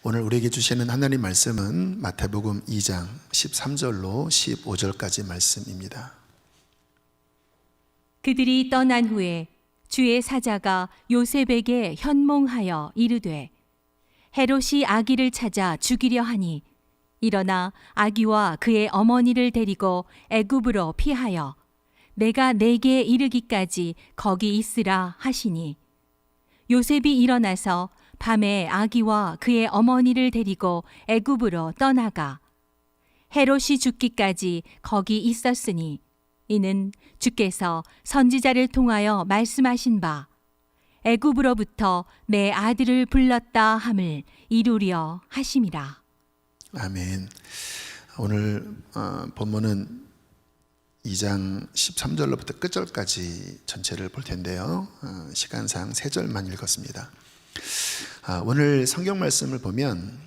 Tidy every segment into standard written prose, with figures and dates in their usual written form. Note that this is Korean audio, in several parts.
오늘 우리에게 주시는 하나님 말씀은 마태복음 2장 13절로 15절까지 말씀입니다. 그들이 떠난 후에 주의 사자가 요셉에게 현몽하여 이르되 헤롯이 아기를 찾아 죽이려 하니 일어나 아기와 그의 어머니를 데리고 애굽으로 피하여 내가 네게 이르기까지 거기 있으라 하시니 요셉이 일어나서 밤에 아기와 그의 어머니를 데리고 애굽으로 떠나가 헤롯이 죽기까지 거기 있었으니 이는 주께서 선지자를 통하여 말씀하신 바 애굽으로부터 내 아들을 불렀다 함을 이루려 하심이라. 아멘. 오늘 본문은 2장 13절로부터 끝절까지 전체를 볼 텐데요. 시간상 3절만 읽었습니다. 오늘 성경 말씀을 보면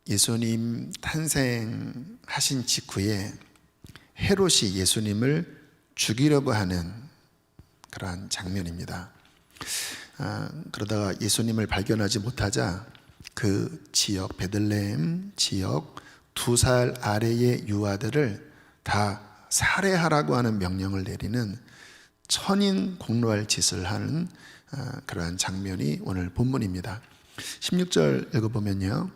예수님 탄생하신 직후에 헤롯이 예수님을 죽이려고 하는 그러한 장면입니다. 그러다가 예수님을 발견하지 못하자 그 지역, 베들레헴 지역 2살 아래의 유아들을 다 살해하라고 하는 명령을 내리는 천인 공로할 짓을 하는 그러한 장면이 오늘 본문입니다. 16절 읽어보면요,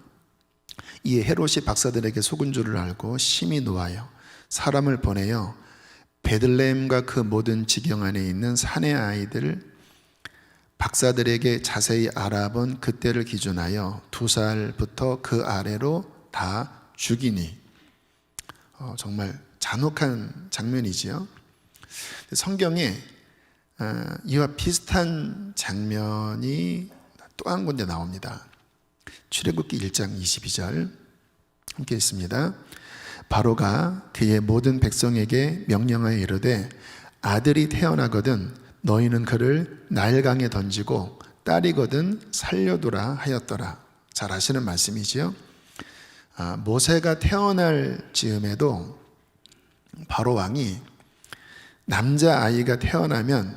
이에 헤롯이 박사들에게 속은 줄을 알고 심히 노하여 사람을 보내어 베들레헴과 그 모든 지경 안에 있는 산의 아이들 박사들에게 자세히 알아본 그때를 기준하여 2살부터 그 아래로 다 죽이니. 정말 잔혹한 장면이지요. 성경에 이와 비슷한 장면이 또 한 군데 나옵니다. 출애굽기 1장 22절 함께 읽습니다. 바로가 그의 모든 백성에게 명령하여 이르되 아들이 태어나거든 너희는 그를 나일강에 던지고 딸이거든 살려두라 하였더라. 잘 아시는 말씀이지요. 모세가 태어날 즈음에도 바로 왕이 남자아이가 태어나면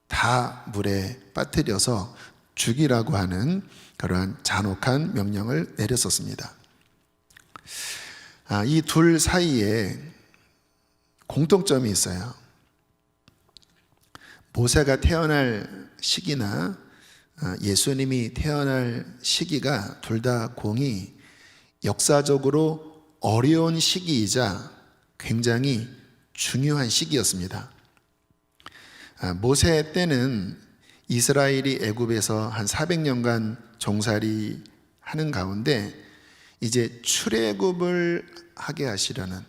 다 물에 빠뜨려서 죽이라고 하는 그러한 잔혹한 명령을 내렸었습니다. 이 둘 사이에 공통점이 있어요. 모세가 태어날 시기나 예수님이 태어날 시기가 둘 다 공이 역사적으로 어려운 시기이자 굉장히 중요한 시기였습니다. 모세 때는 이스라엘이 애굽에서 한 400년간 종살이 하는 가운데 이제 출애굽을 하게 하시려는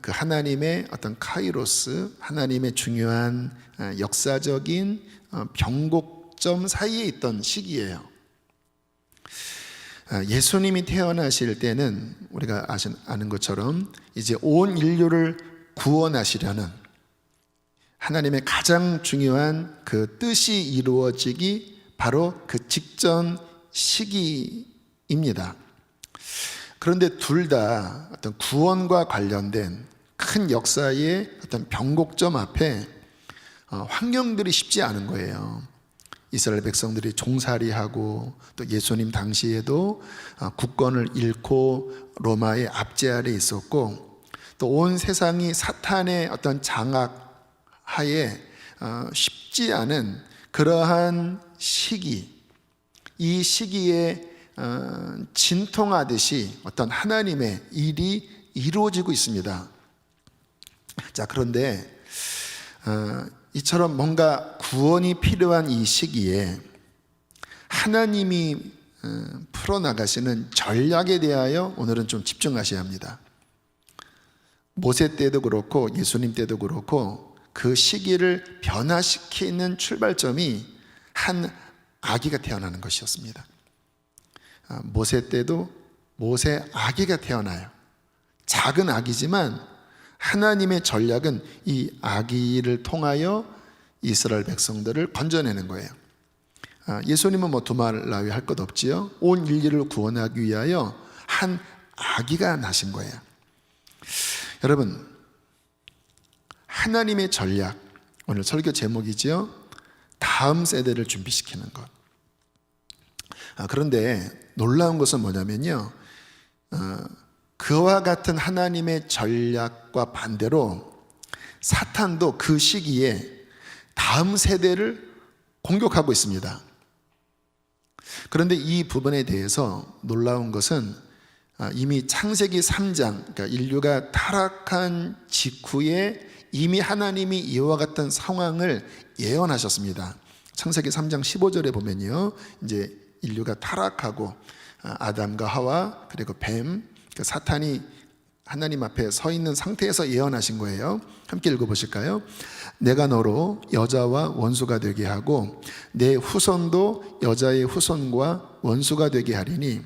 그 하나님의 어떤 카이로스, 하나님의 중요한 역사적인 변곡점 사이에 있던 시기예요. 예수님이 태어나실 때는 우리가 아는 것처럼 이제 온 인류를 구원하시려는 하나님의 가장 중요한 그 뜻이 이루어지기 바로 그 직전 시기입니다. 그런데 둘 다 어떤 구원과 관련된 큰 역사의 어떤 변곡점 앞에 환경들이 쉽지 않은 거예요. 이스라엘 백성들이 종살이하고 또 예수님 당시에도 국권을 잃고 로마의 압제 아래 있었고 또 온 세상이 사탄의 어떤 장악 하에 쉽지 않은 그러한 시기, 이 시기에 진통하듯이 어떤 하나님의 일이 이루어지고 있습니다. 자, 그런데 이처럼 뭔가 구원이 필요한 이 시기에 하나님이 풀어나가시는 전략에 대하여 오늘은 좀 집중하셔야 합니다. 모세 때도 그렇고 예수님 때도 그렇고 그 시기를 변화시키는 출발점이 한 아기가 태어나는 것이었습니다. 모세 때도 모세 아기가 태어나요. 작은 아기지만 하나님의 전략은 이 아기를 통하여 이스라엘 백성들을 건져내는 거예요. 예수님은 뭐 두말 나위 할 것 없지요. 온 인류를 구원하기 위하여 한 아기가 나신 거예요. 여러분, 하나님의 전략, 오늘 설교 제목이지요. 다음 세대를 준비시키는 것. 그런데 놀라운 것은 뭐냐면요, 그와 같은 하나님의 전략과 반대로 사탄도 그 시기에 다음 세대를 공격하고 있습니다. 그런데 이 부분에 대해서 놀라운 것은 이미 창세기 3장, 그러니까 인류가 타락한 직후에 이미 하나님이 이와 같은 상황을 예언하셨습니다. 창세기 3장 15절에 보면요, 이제 인류가 타락하고 아담과 하와 그리고 뱀, 그러니까 사탄이 하나님 앞에 서 있는 상태에서 예언하신 거예요. 함께 읽어보실까요? 내가 너로 여자와 원수가 되게 하고 내 후손도 여자의 후손과 원수가 되게 하리니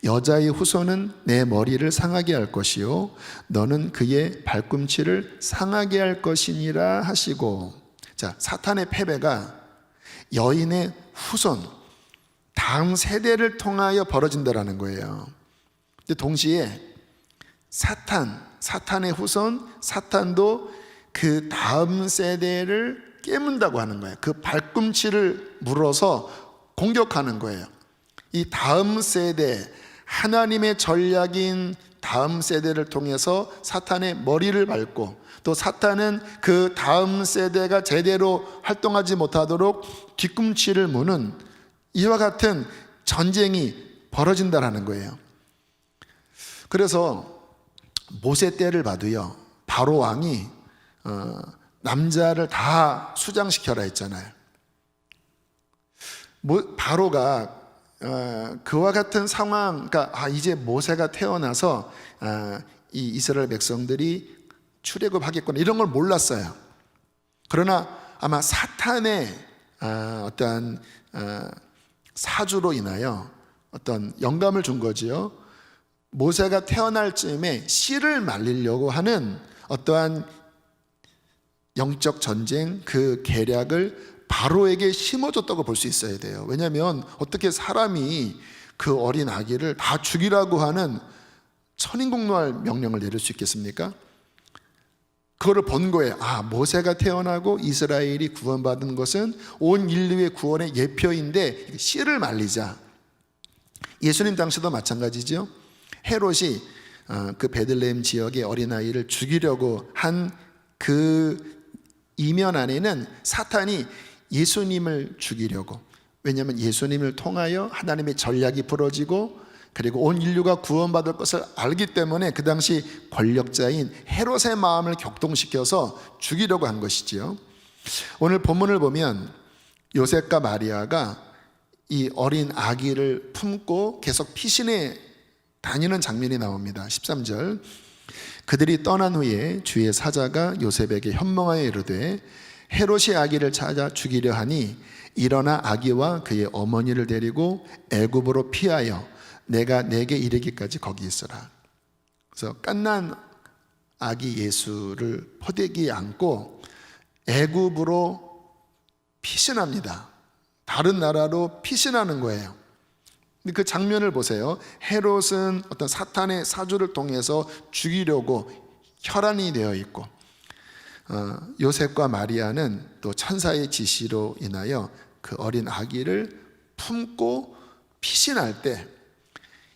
여자의 후손은 내 머리를 상하게 할 것이요 너는 그의 발꿈치를 상하게 할 것이니라 하시고. 자, 사탄의 패배가 여인의 후손, 다음 세대를 통하여 벌어진다라는 거예요. 근데 동시에 사탄의 후손, 사탄도 그 다음 세대를 깨문다고 하는 거예요. 그 발꿈치를 물어서 공격하는 거예요. 이 다음 세대, 하나님의 전략인 다음 세대를 통해서 사탄의 머리를 밟고, 또 사탄은 그 다음 세대가 제대로 활동하지 못하도록 뒤꿈치를 무는 이와 같은 전쟁이 벌어진다라는 거예요. 그래서 모세 때를 봐도요, 바로 왕이 남자를 다 수장시켜라 했잖아요. 바로가 그와 같은 상황, 그러니까 이제 모세가 태어나서 이 이스라엘 백성들이 출애굽하겠구나 이런 걸 몰랐어요. 그러나 아마 사탄의 어떤 사주로 인하여 어떤 영감을 준 거지요. 모세가 태어날 즈음에 씨를 말리려고 하는 어떠한 영적 전쟁, 그 계략을 바로에게 심어줬다고 볼 수 있어야 돼요. 왜냐하면 어떻게 사람이 그 어린 아기를 다 죽이라고 하는 천인공노할 명령을 내릴 수 있겠습니까? 그거를 본 거예요. 모세가 태어나고 이스라엘이 구원받은 것은 온 인류의 구원의 예표인데 씨를 말리자. 예수님 당시도 마찬가지죠. 헤롯이 그 베들레헴 지역의 어린아이를 죽이려고 한 그 이면 안에는 사탄이 예수님을 죽이려고, 왜냐하면 예수님을 통하여 하나님의 전략이 부러지고 그리고 온 인류가 구원받을 것을 알기 때문에 그 당시 권력자인 헤롯의 마음을 격동시켜서 죽이려고 한 것이지요. 오늘 본문을 보면 요셉과 마리아가 이 어린 아기를 품고 계속 피신해 다니는 장면이 나옵니다. 13절, 그들이 떠난 후에 주의 사자가 요셉에게 현몽하여 이르되 헤롯이 아기를 찾아 죽이려 하니 일어나 아기와 그의 어머니를 데리고 애굽으로 피하여 내가 내게 이르기까지 거기 있어라. 그래서 갓난 아기 예수를 포대기에 안고 애굽으로 피신합니다. 다른 나라로 피신하는 거예요. 그 장면을 보세요. 헤롯은 어떤 사탄의 사주를 통해서 죽이려고 혈안이 되어 있고, 요셉과 마리아는 또 천사의 지시로 인하여 그 어린 아기를 품고 피신할 때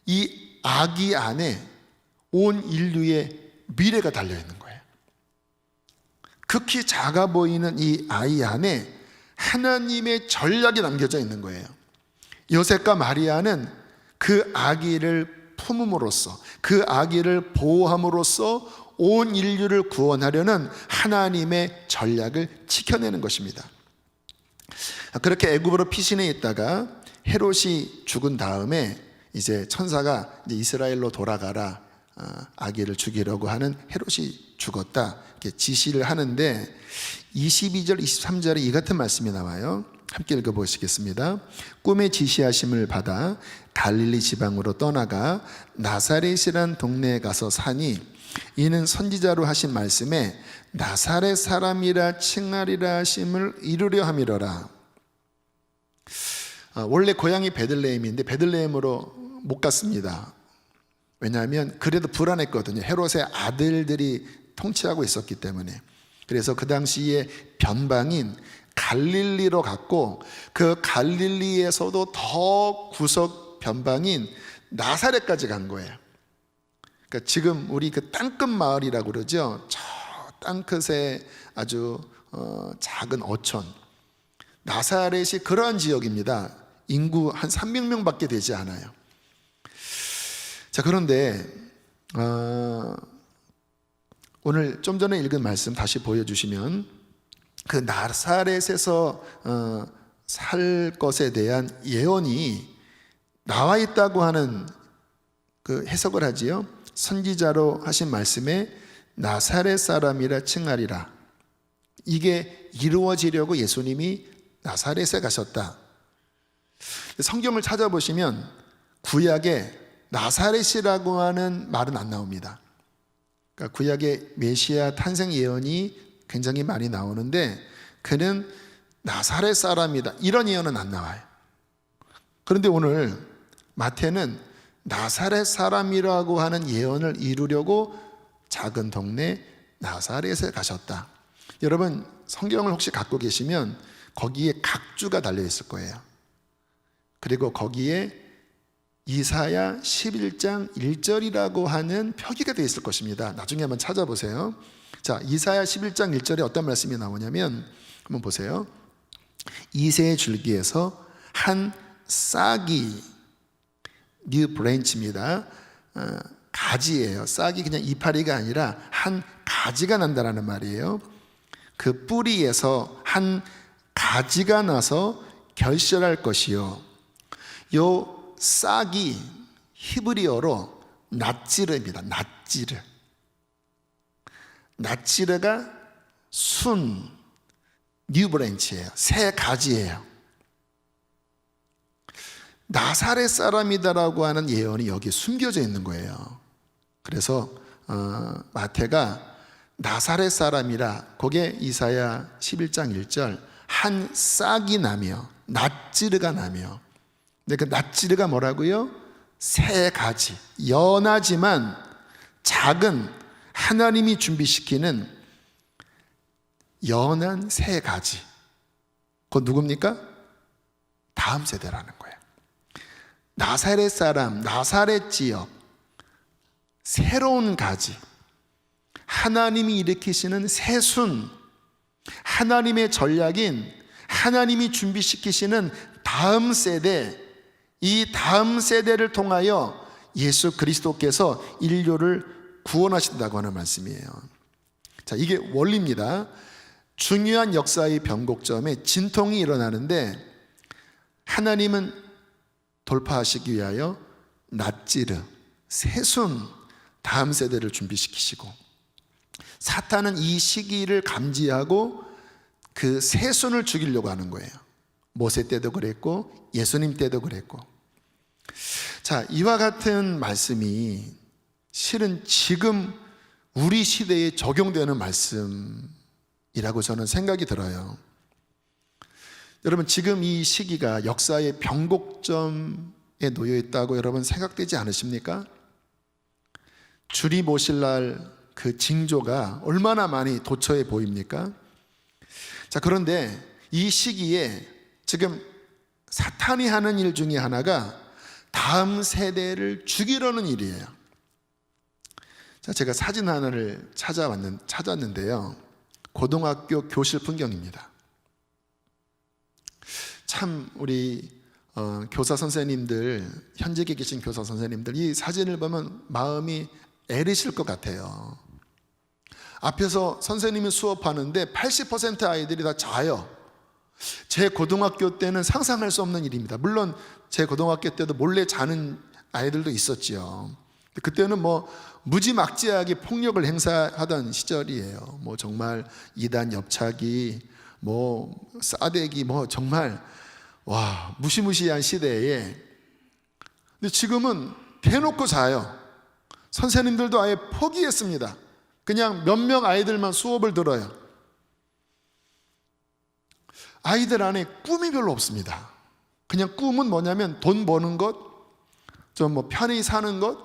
이 아기 안에 온 인류의 미래가 달려있는 거예요. 극히 작아 보이는 이 아이 안에 하나님의 전략이 남겨져 있는 거예요. 요셉과 마리아는 그 아기를 품음으로써, 그 아기를 보호함으로써 온 인류를 구원하려는 하나님의 전략을 지켜내는 것입니다. 그렇게 애굽으로 피신해 있다가 헤롯이 죽은 다음에 이제 천사가 이제 이스라엘로 돌아가라, 아기를 죽이려고 하는 헤롯이 죽었다 이렇게 지시를 하는데 22절 23절에 이 같은 말씀이 나와요. 함께 읽어보시겠습니다. 꿈의 지시하심을 받아 갈릴리 지방으로 떠나가 나사렛이란 동네에 가서 사니 이는 선지자로 하신 말씀에 나사렛 사람이라 칭하리라 하심을 이루려 함이로라. 원래 고향이 베들레헴인데 베들레헴으로 못 갔습니다. 왜냐하면 그래도 불안했거든요. 헤롯의 아들들이 통치하고 있었기 때문에. 그래서 그 당시에 변방인 갈릴리로 갔고 그 갈릴리에서도 더 구석 변방인 나사렛까지 간 거예요. 그러니까 지금 우리 그 땅끝 마을이라고 그러죠. 저 땅끝에 아주 작은 어촌 나사렛이 그러한 지역입니다. 인구 한 300명밖에 되지 않아요. 자, 그런데 오늘 좀 전에 읽은 말씀 다시 보여주시면 그 나사렛에서 살 것에 대한 예언이 나와 있다고 하는 그 해석을 하지요. 선지자로 하신 말씀에 나사렛 사람이라 칭하리라. 이게 이루어지려고 예수님이 나사렛에 가셨다. 성경을 찾아보시면 구약에 나사렛이라고 하는 말은 안 나옵니다. 그러니까 구약의 메시아 탄생 예언이 굉장히 많이 나오는데 그는 나사렛 사람이다 이런 예언은 안 나와요. 그런데 오늘 마태는 나사렛 사람이라고 하는 예언을 이루려고 작은 동네 나사렛에 가셨다. 여러분 성경을 혹시 갖고 계시면 거기에 각주가 달려 있을 거예요. 그리고 거기에 이사야 11장 1절이라고 하는 표기가 되어 있을 것입니다. 나중에 한번 찾아보세요. 자, 이사야 11장 1절에 어떤 말씀이 나오냐면 한번 보세요. 이새의 줄기에서 한 싹이 뉴 브랜치입니다. 가지예요. 싹이 그냥 이파리가 아니라 한 가지가 난다라는 말이에요. 그 뿌리에서 한 가지가 나서 결실할 것이요. 요 싹이 히브리어로 낫지르입니다. 낫지르. 낫지르가 순, 뉴 브랜치예요. 새 가지예요. 나사렛 사람이다라고 하는 예언이 여기 숨겨져 있는 거예요. 그래서 마태가 나사렛 사람이라 그게 이사야 11장 1절 한 싹이 나며 낫지르가 나며 근데 그 낫지르가 뭐라고요? 새 가지 연하지만 작은 하나님이 준비시키는 연한 새 가지 그건 누굽니까? 다음 세대라는 거예요. 나사렛 사람, 나사렛 지역 새로운 가지 하나님이 일으키시는 새순 하나님의 전략인 하나님이 준비시키시는 다음 세대 이 다음 세대를 통하여 예수 그리스도께서 인류를 구원하신다고 하는 말씀이에요. 자, 이게 원리입니다. 중요한 역사의 변곡점에 진통이 일어나는데 하나님은 돌파하시기 위하여 낫지르, 새순 다음 세대를 준비시키시고 사탄은 이 시기를 감지하고 그 새순을 죽이려고 하는 거예요. 모세 때도 그랬고 예수님 때도 그랬고 자, 이와 같은 말씀이 실은 지금 우리 시대에 적용되는 말씀이라고 저는 생각이 들어요. 여러분 지금 이 시기가 역사의 변곡점에 놓여 있다고 여러분 생각되지 않으십니까? 주리 모실 날 그 징조가 얼마나 많이 도처에 보입니까? 자, 그런데 이 시기에 지금 사탄이 하는 일 중에 하나가 다음 세대를 죽이려는 일이에요. 자, 제가 사진 하나를 찾았는데요. 고등학교 교실 풍경입니다. 참 우리 교사 선생님들 현직에 계신 교사 선생님들 이 사진을 보면 마음이 애리실 것 같아요. 앞에서 선생님이 수업하는데 80% 아이들이 다 자요. 제 고등학교 때는 상상할 수 없는 일입니다. 물론 제 고등학교 때도 몰래 자는 아이들도 있었지요. 그때는 뭐 무지막지하게 폭력을 행사하던 시절이에요. 뭐 정말 이단 옆차기, 뭐 싸대기, 뭐 정말 와 무시무시한 시대에. 근데 지금은 대놓고 자요. 선생님들도 아예 포기했습니다. 그냥 몇 명 아이들만 수업을 들어요. 아이들 안에 꿈이 별로 없습니다. 그냥 꿈은 뭐냐면 돈 버는 것, 좀 뭐 편히 사는 것,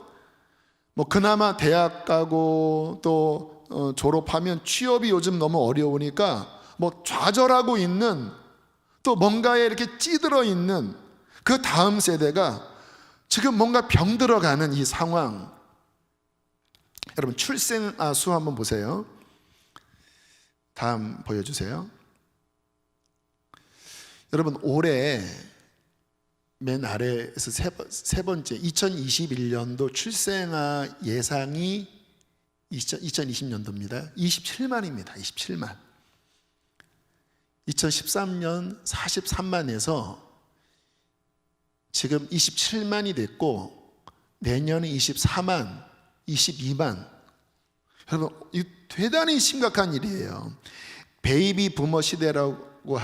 뭐 그나마 대학 가고 또 졸업하면 취업이 요즘 너무 어려우니까 뭐 좌절하고 있는, 또 뭔가에 이렇게 찌들어 있는 그 다음 세대가 지금 뭔가 병들어가는 이 상황. 여러분 출생아 수 한번 보세요. 다음 보여주세요. 여러분 올해 맨 아래에서 세 번째 2021년도 출생아 예상이 2020년도입니다. 27만입니다. 27만. 2013년 43만에서 지금 27만이 됐고 내년에 24만, 22만. 여러분 이 대단히 심각한 일이에요. 베이비 부머 시대라고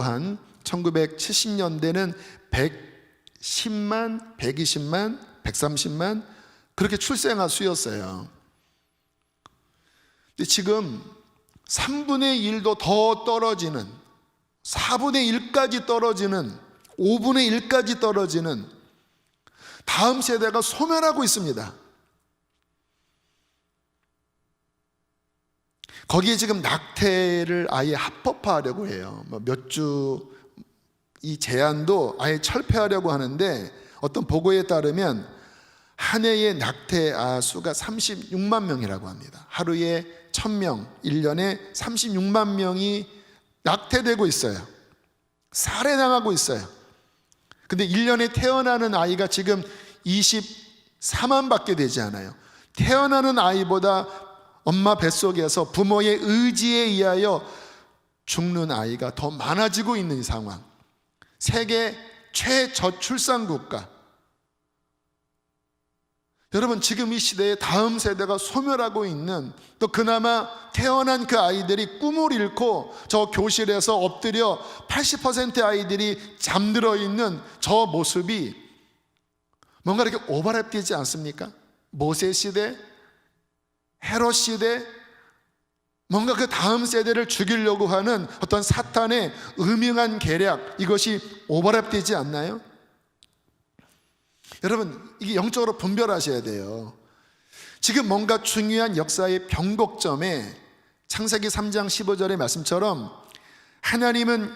한 1970년대는 110만, 120만, 130만 그렇게 출생아 수였어요. 근데 지금 3분의 1도 더 떨어지는, 4분의 1까지 떨어지는, 5분의 1까지 떨어지는 다음 세대가 소멸하고 있습니다. 거기에 지금 낙태를 아예 합법화하려고 해요. 몇 주 이 제한도 아예 철폐하려고 하는데 어떤 보고에 따르면 한 해의 낙태 수가 36만 명이라고 합니다. 하루에 1000명, 1년에 36만 명이 낙태되고 있어요. 살해당하고 있어요. 근데 1년에 태어나는 아이가 지금 24만 밖에 되지 않아요. 태어나는 아이보다 엄마 뱃속에서 부모의 의지에 의하여 죽는 아이가 더 많아지고 있는 상황. 세계 최저출산 국가. 여러분 지금 이 시대에 다음 세대가 소멸하고 있는, 또 그나마 태어난 그 아이들이 꿈을 잃고 저 교실에서 엎드려 80%의 아이들이 잠들어 있는 저 모습이 뭔가 이렇게 오버랩되지 않습니까? 모세 시대, 헤롯 시대, 뭔가 그 다음 세대를 죽이려고 하는 어떤 사탄의 음흉한 계략, 이것이 오버랩되지 않나요? 여러분 이게 영적으로 분별하셔야 돼요. 지금 뭔가 중요한 역사의 변곡점에 창세기 3장 15절의 말씀처럼 하나님은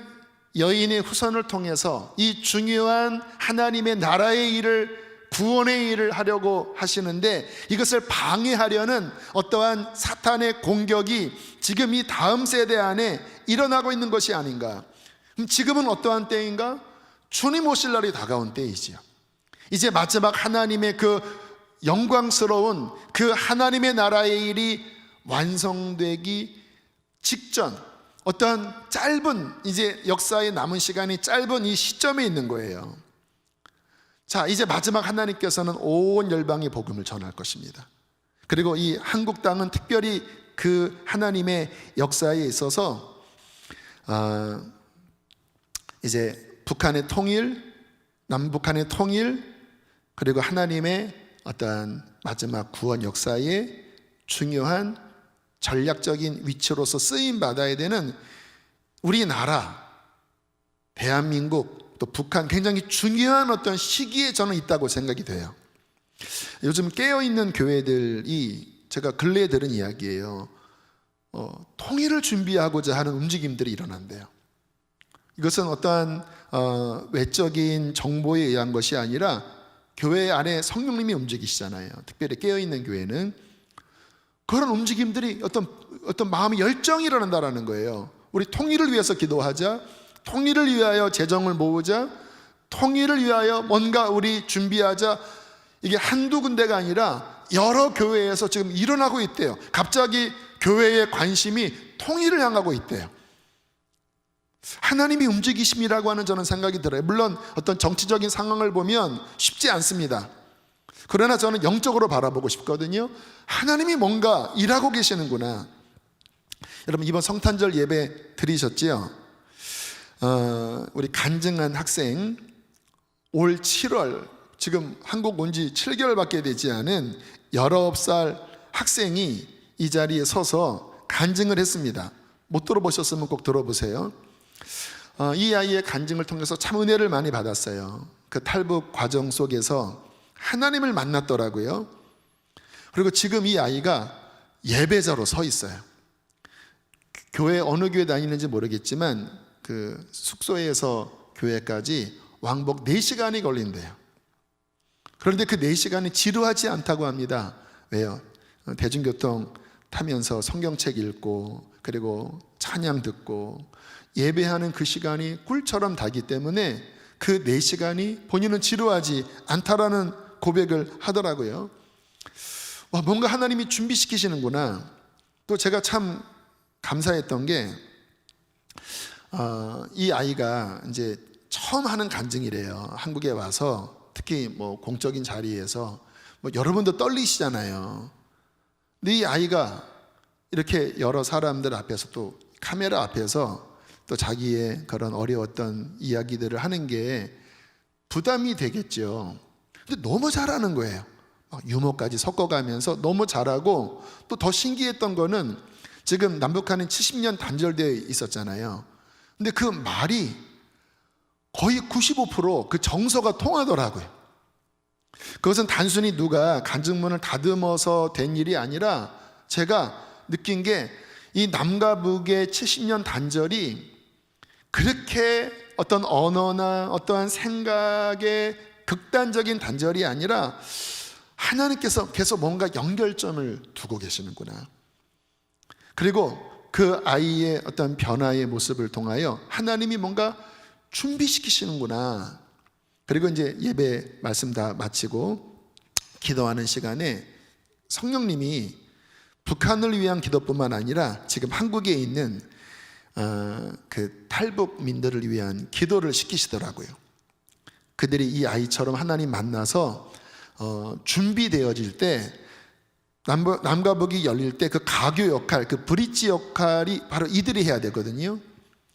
여인의 후손을 통해서 이 중요한 하나님의 나라의 일을, 구원의 일을 하려고 하시는데 이것을 방해하려는 어떠한 사탄의 공격이 지금 이 다음 세대 안에 일어나고 있는 것이 아닌가. 그럼 지금은 어떠한 때인가? 주님 오실 날이 다가온 때이지요. 이제 마지막 하나님의 그 영광스러운 그 하나님의 나라의 일이 완성되기 직전, 어떠한 짧은 이제 역사에 남은 시간이 짧은 이 시점에 있는 거예요. 자, 이제 마지막 하나님께서는 온 열방의 복음을 전할 것입니다. 그리고 이 한국 땅은 특별히 그 하나님의 역사에 있어서 이제 북한의 통일, 남북한의 통일, 그리고 하나님의 어떠한 마지막 구원 역사의 중요한 전략적인 위치로서 쓰임 받아야 되는 우리나라, 대한민국, 또 북한, 굉장히 중요한 어떤 시기에 저는 있다고 생각이 돼요. 요즘 깨어있는 교회들이, 제가 근래에 들은 이야기예요. 통일을 준비하고자 하는 움직임들이 일어난대요. 이것은 어떠한 외적인 정보에 의한 것이 아니라 교회 안에 성령님이 움직이시잖아요. 특별히 깨어있는 교회는 그런 움직임들이 어떤 마음의 열정이 일어난다는 거예요. 우리 통일을 위해서 기도하자, 통일을 위하여 재정을 모으자, 통일을 위하여 뭔가 우리 준비하자. 이게 한두 군데가 아니라 여러 교회에서 지금 일어나고 있대요. 갑자기 교회의 관심이 통일을 향하고 있대요. 하나님이 움직이심이라고 하는 저는 생각이 들어요. 물론 어떤 정치적인 상황을 보면 쉽지 않습니다. 그러나 저는 영적으로 바라보고 싶거든요. 하나님이 뭔가 일하고 계시는구나. 여러분 이번 성탄절 예배 들으셨지요? 우리 간증한 학생, 올 7월, 지금 한국 온 지 7개월밖에 되지 않은 19살 학생이 이 자리에 서서 간증을 했습니다. 못 들어보셨으면 꼭 들어보세요. 이 아이의 간증을 통해서 참 은혜를 많이 받았어요. 그 탈북 과정 속에서 하나님을 만났더라고요. 그리고 지금 이 아이가 예배자로 서 있어요. 교회 어느 교회 다니는지 모르겠지만 그 숙소에서 교회까지 왕복 4시간이 걸린대요. 그런데 그 4시간이 지루하지 않다고 합니다. 왜요? 대중교통 타면서 성경책 읽고 그리고 찬양 듣고 예배하는 그 시간이 꿀처럼 달기 때문에 그 4시간이 본인은 지루하지 않다라는 고백을 하더라고요. 와, 뭔가 하나님이 준비시키시는구나. 또 제가 참 감사했던 게 이 아이가 이제 처음 하는 간증이래요. 한국에 와서 특히 뭐 공적인 자리에서 뭐 여러분도 떨리시잖아요. 근데 이 아이가 이렇게 여러 사람들 앞에서 또 카메라 앞에서 또 자기의 그런 어려웠던 이야기들을 하는 게 부담이 되겠죠. 근데 너무 잘하는 거예요. 유머까지 섞어가면서 너무 잘하고, 또 더 신기했던 거는 지금 남북한은 70년 단절되어 있었잖아요. 근데 그 말이 거의 95% 정서가 통하더라고요. 그것은 단순히 누가 간증문을 다듬어서 된 일이 아니라 제가 느낀 게 이 남과 북의 70년 단절이 그렇게 어떤 언어나 어떠한 생각의 극단적인 단절이 아니라 하나님께서 계속 뭔가 연결점을 두고 계시는구나. 그리고 그 아이의 어떤 변화의 모습을 통하여 하나님이 뭔가 준비시키시는구나. 그리고 이제 예배 말씀 다 마치고 기도하는 시간에 성령님이 북한을 위한 기도뿐만 아니라 지금 한국에 있는 그 탈북민들을 위한 기도를 시키시더라고요. 그들이 이 아이처럼 하나님 만나서 준비되어질 때, 남과 북이 열릴 때 그 가교 역할, 그 브릿지 역할이 바로 이들이 해야 되거든요.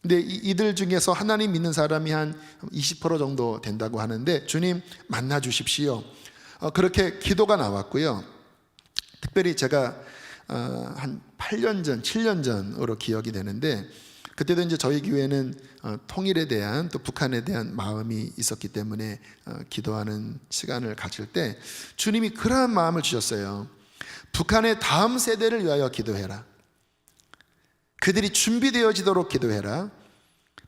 근데 이들 중에서 하나님 믿는 사람이 한 20% 정도 된다고 하는데 주님 만나 주십시오. 그렇게 기도가 나왔고요. 특별히 제가 한 8년 전, 7년 전으로 기억이 되는데, 그때도 이제 저희 교회는 통일에 대한, 또 북한에 대한 마음이 있었기 때문에 기도하는 시간을 가질 때 주님이 그러한 마음을 주셨어요. 북한의 다음 세대를 위하여 기도해라. 그들이 준비되어지도록 기도해라.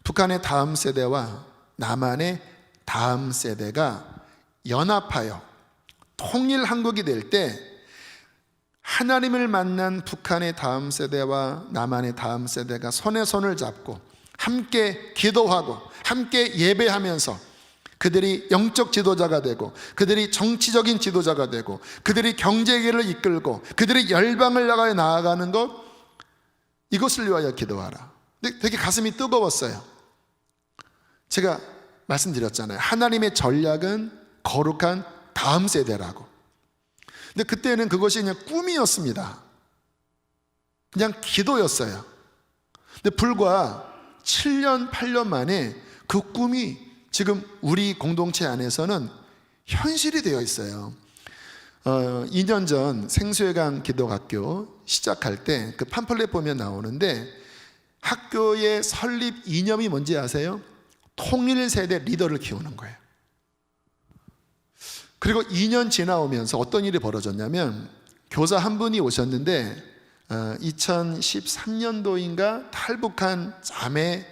북한의 다음 세대와 남한의 다음 세대가 연합하여 통일 한국이 될 때 하나님을 만난 북한의 다음 세대와 남한의 다음 세대가 손에 손을 잡고 함께 기도하고 함께 예배하면서 그들이 영적 지도자가 되고 그들이 정치적인 지도자가 되고 그들이 경제계를 이끌고 그들이 열방을 나가야 나아가는 것, 이것을 위하여 기도하라. 근데 되게 가슴이 뜨거웠어요. 제가 말씀드렸잖아요. 하나님의 전략은 거룩한 다음 세대라고. 근데 그때는 그것이 그냥 꿈이었습니다. 그냥 기도였어요. 근데 불과 7년, 8년 만에 그 꿈이 지금 우리 공동체 안에서는 현실이 되어 있어요. 2년 전 생수회관 기독학교 시작할 때 그 팜플렛 보면 나오는데, 학교의 설립 이념이 뭔지 아세요? 통일 세대 리더를 키우는 거예요. 그리고 2년 지나오면서 어떤 일이 벌어졌냐면, 교사 한 분이 오셨는데 2013년도인가 탈북한 자매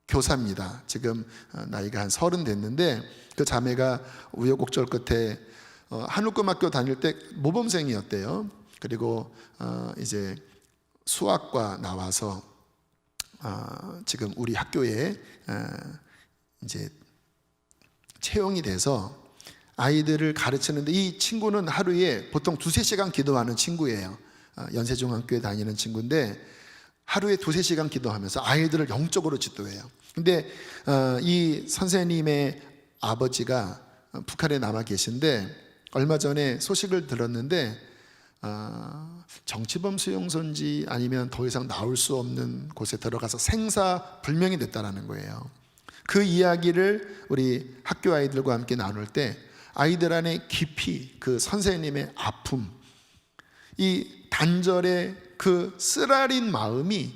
교사입니다. 지금 나이가 한 30 됐는데, 그 자매가 우여곡절 끝에 한울금학교 다닐 때 모범생이었대요. 그리고 이제 수학과 나와서 지금 우리 학교에 이제 채용이 돼서 아이들을 가르치는데, 이 친구는 하루에 보통 2-3시간 기도하는 친구예요. 연세중학교에 다니는 친구인데 하루에 2-3시간 기도하면서 아이들을 영적으로 지도해요. 근데 이 선생님의 아버지가 북한에 남아 계신데, 얼마 전에 소식을 들었는데 정치범 수용소인지 아니면 더 이상 나올 수 없는 곳에 들어가서 생사불명이 됐다는 거예요. 그 이야기를 우리 학교 아이들과 함께 나눌 때 아이들 안에 깊이 그 선생님의 아픔, 이 단절의 그 쓰라린 마음이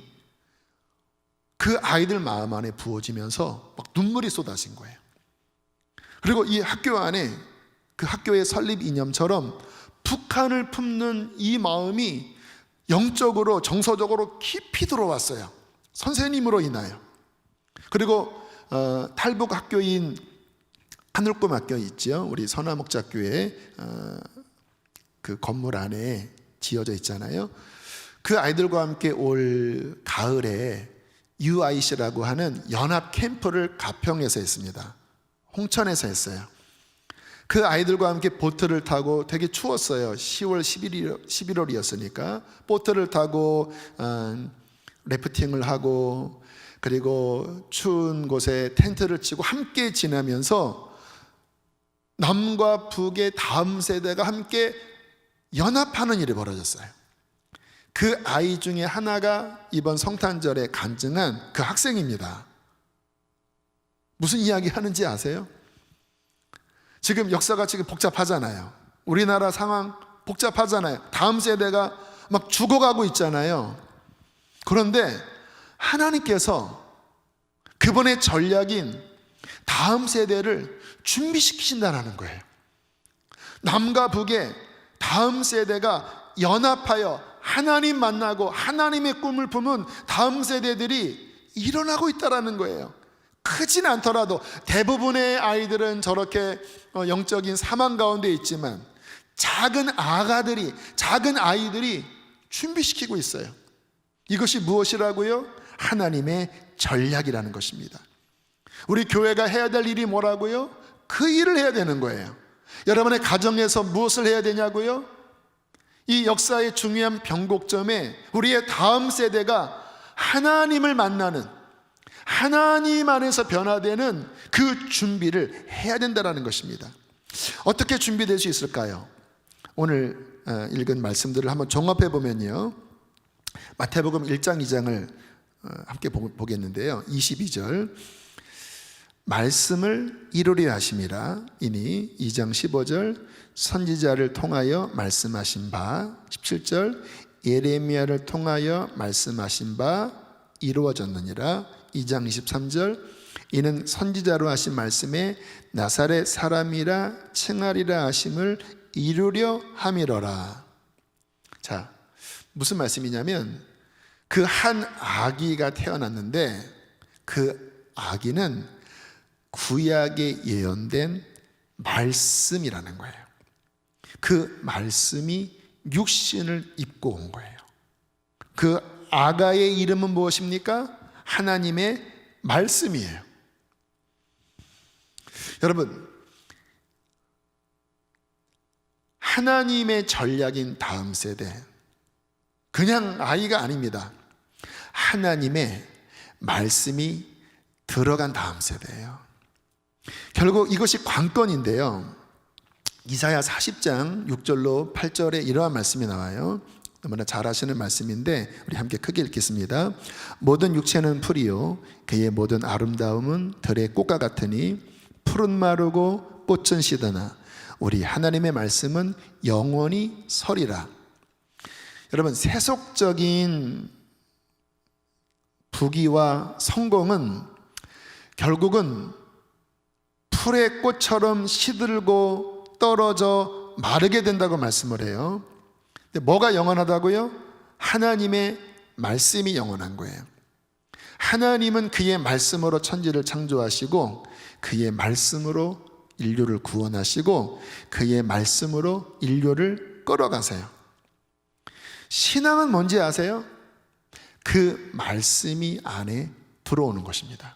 그 아이들 마음 안에 부어지면서 막 눈물이 쏟아진 거예요. 그리고 이 학교 안에 그 학교의 설립 이념처럼 북한을 품는 이 마음이 영적으로 정서적으로 깊이 들어왔어요. 선생님으로 인하여. 그리고 탈북 학교인 하늘꿈 학교 있죠. 우리 선화목자교회 그 건물 안에 지어져 있잖아요. 그 아이들과 함께 올 가을에 UIC라고 하는 연합 캠프를 가평에서 했습니다. 홍천에서 했어요. 그 아이들과 함께 보트를 타고, 되게 추웠어요. 10월 11월이었으니까 보트를 타고 래프팅을 하고, 그리고 추운 곳에 텐트를 치고 함께 지나면서 남과 북의 다음 세대가 함께 연합하는 일이 벌어졌어요. 그 아이 중에 하나가 이번 성탄절에 간증한 그 학생입니다. 무슨 이야기 하는지 아세요? 지금 역사가 지금 복잡하잖아요. 우리나라 상황 복잡하잖아요. 다음 세대가 막 죽어가고 있잖아요. 그런데 하나님께서 그분의 전략인 다음 세대를 준비시키신다는 거예요. 남과 북의 다음 세대가 연합하여 하나님 만나고 하나님의 꿈을 품은 다음 세대들이 일어나고 있다는 거예요. 크진 않더라도 대부분의 아이들은 저렇게 영적인 사망 가운데 있지만 작은 아가들이, 작은 아이들이 준비시키고 있어요. 이것이 무엇이라고요? 하나님의 전략이라는 것입니다. 우리 교회가 해야 될 일이 뭐라고요? 그 일을 해야 되는 거예요. 여러분의 가정에서 무엇을 해야 되냐고요? 이 역사의 중요한 변곡점에 우리의 다음 세대가 하나님을 만나는, 하나님 안에서 변화되는 그 준비를 해야 된다는 것입니다. 어떻게 준비될 수 있을까요? 오늘 읽은 말씀들을 한번 종합해 보면요, 마태복음 1장 2장을 함께 보겠는데요. 22절, 말씀을 이루려 하심이라. 이니 2장 15절, 선지자를 통하여 말씀하신 바. 17절, 예레미야를 통하여 말씀하신 바 이루어졌느니라. 2장 23절, 이는 선지자로 하신 말씀에 나사렛 사람이라 칭하리라 하심을 이루려 함이로라. 자, 무슨 말씀이냐면 그 한 아기가 태어났는데 그 아기는 구약에 예언된 말씀이라는 거예요. 그 말씀이 육신을 입고 온 거예요. 그 아가의 이름은 무엇입니까? 하나님의 말씀이에요. 여러분, 하나님의 전략인 다음 세대, 그냥 아이가 아닙니다. 하나님의 말씀이 들어간 다음 세대예요. 결국 이것이 관건인데요. 이사야 40장 6절로 8절에 이러한 말씀이 나와요. 너무나 잘 아시는 말씀인데 우리 함께 크게 읽겠습니다. 모든 육체는 풀이요 그의 모든 아름다움은 들의 꽃과 같으니 풀은 마르고 꽃은 시드나 우리 하나님의 말씀은 영원히 서리라. 여러분, 세속적인 부귀와 성공은 결국은 풀의 꽃처럼 시들고 떨어져 마르게 된다고 말씀을 해요. 근데 뭐가 영원하다고요? 하나님의 말씀이 영원한 거예요. 하나님은 그의 말씀으로 천지를 창조하시고 그의 말씀으로 인류를 구원하시고 그의 말씀으로 인류를 끌어가세요. 신앙은 뭔지 아세요? 그 말씀이 안에 들어오는 것입니다.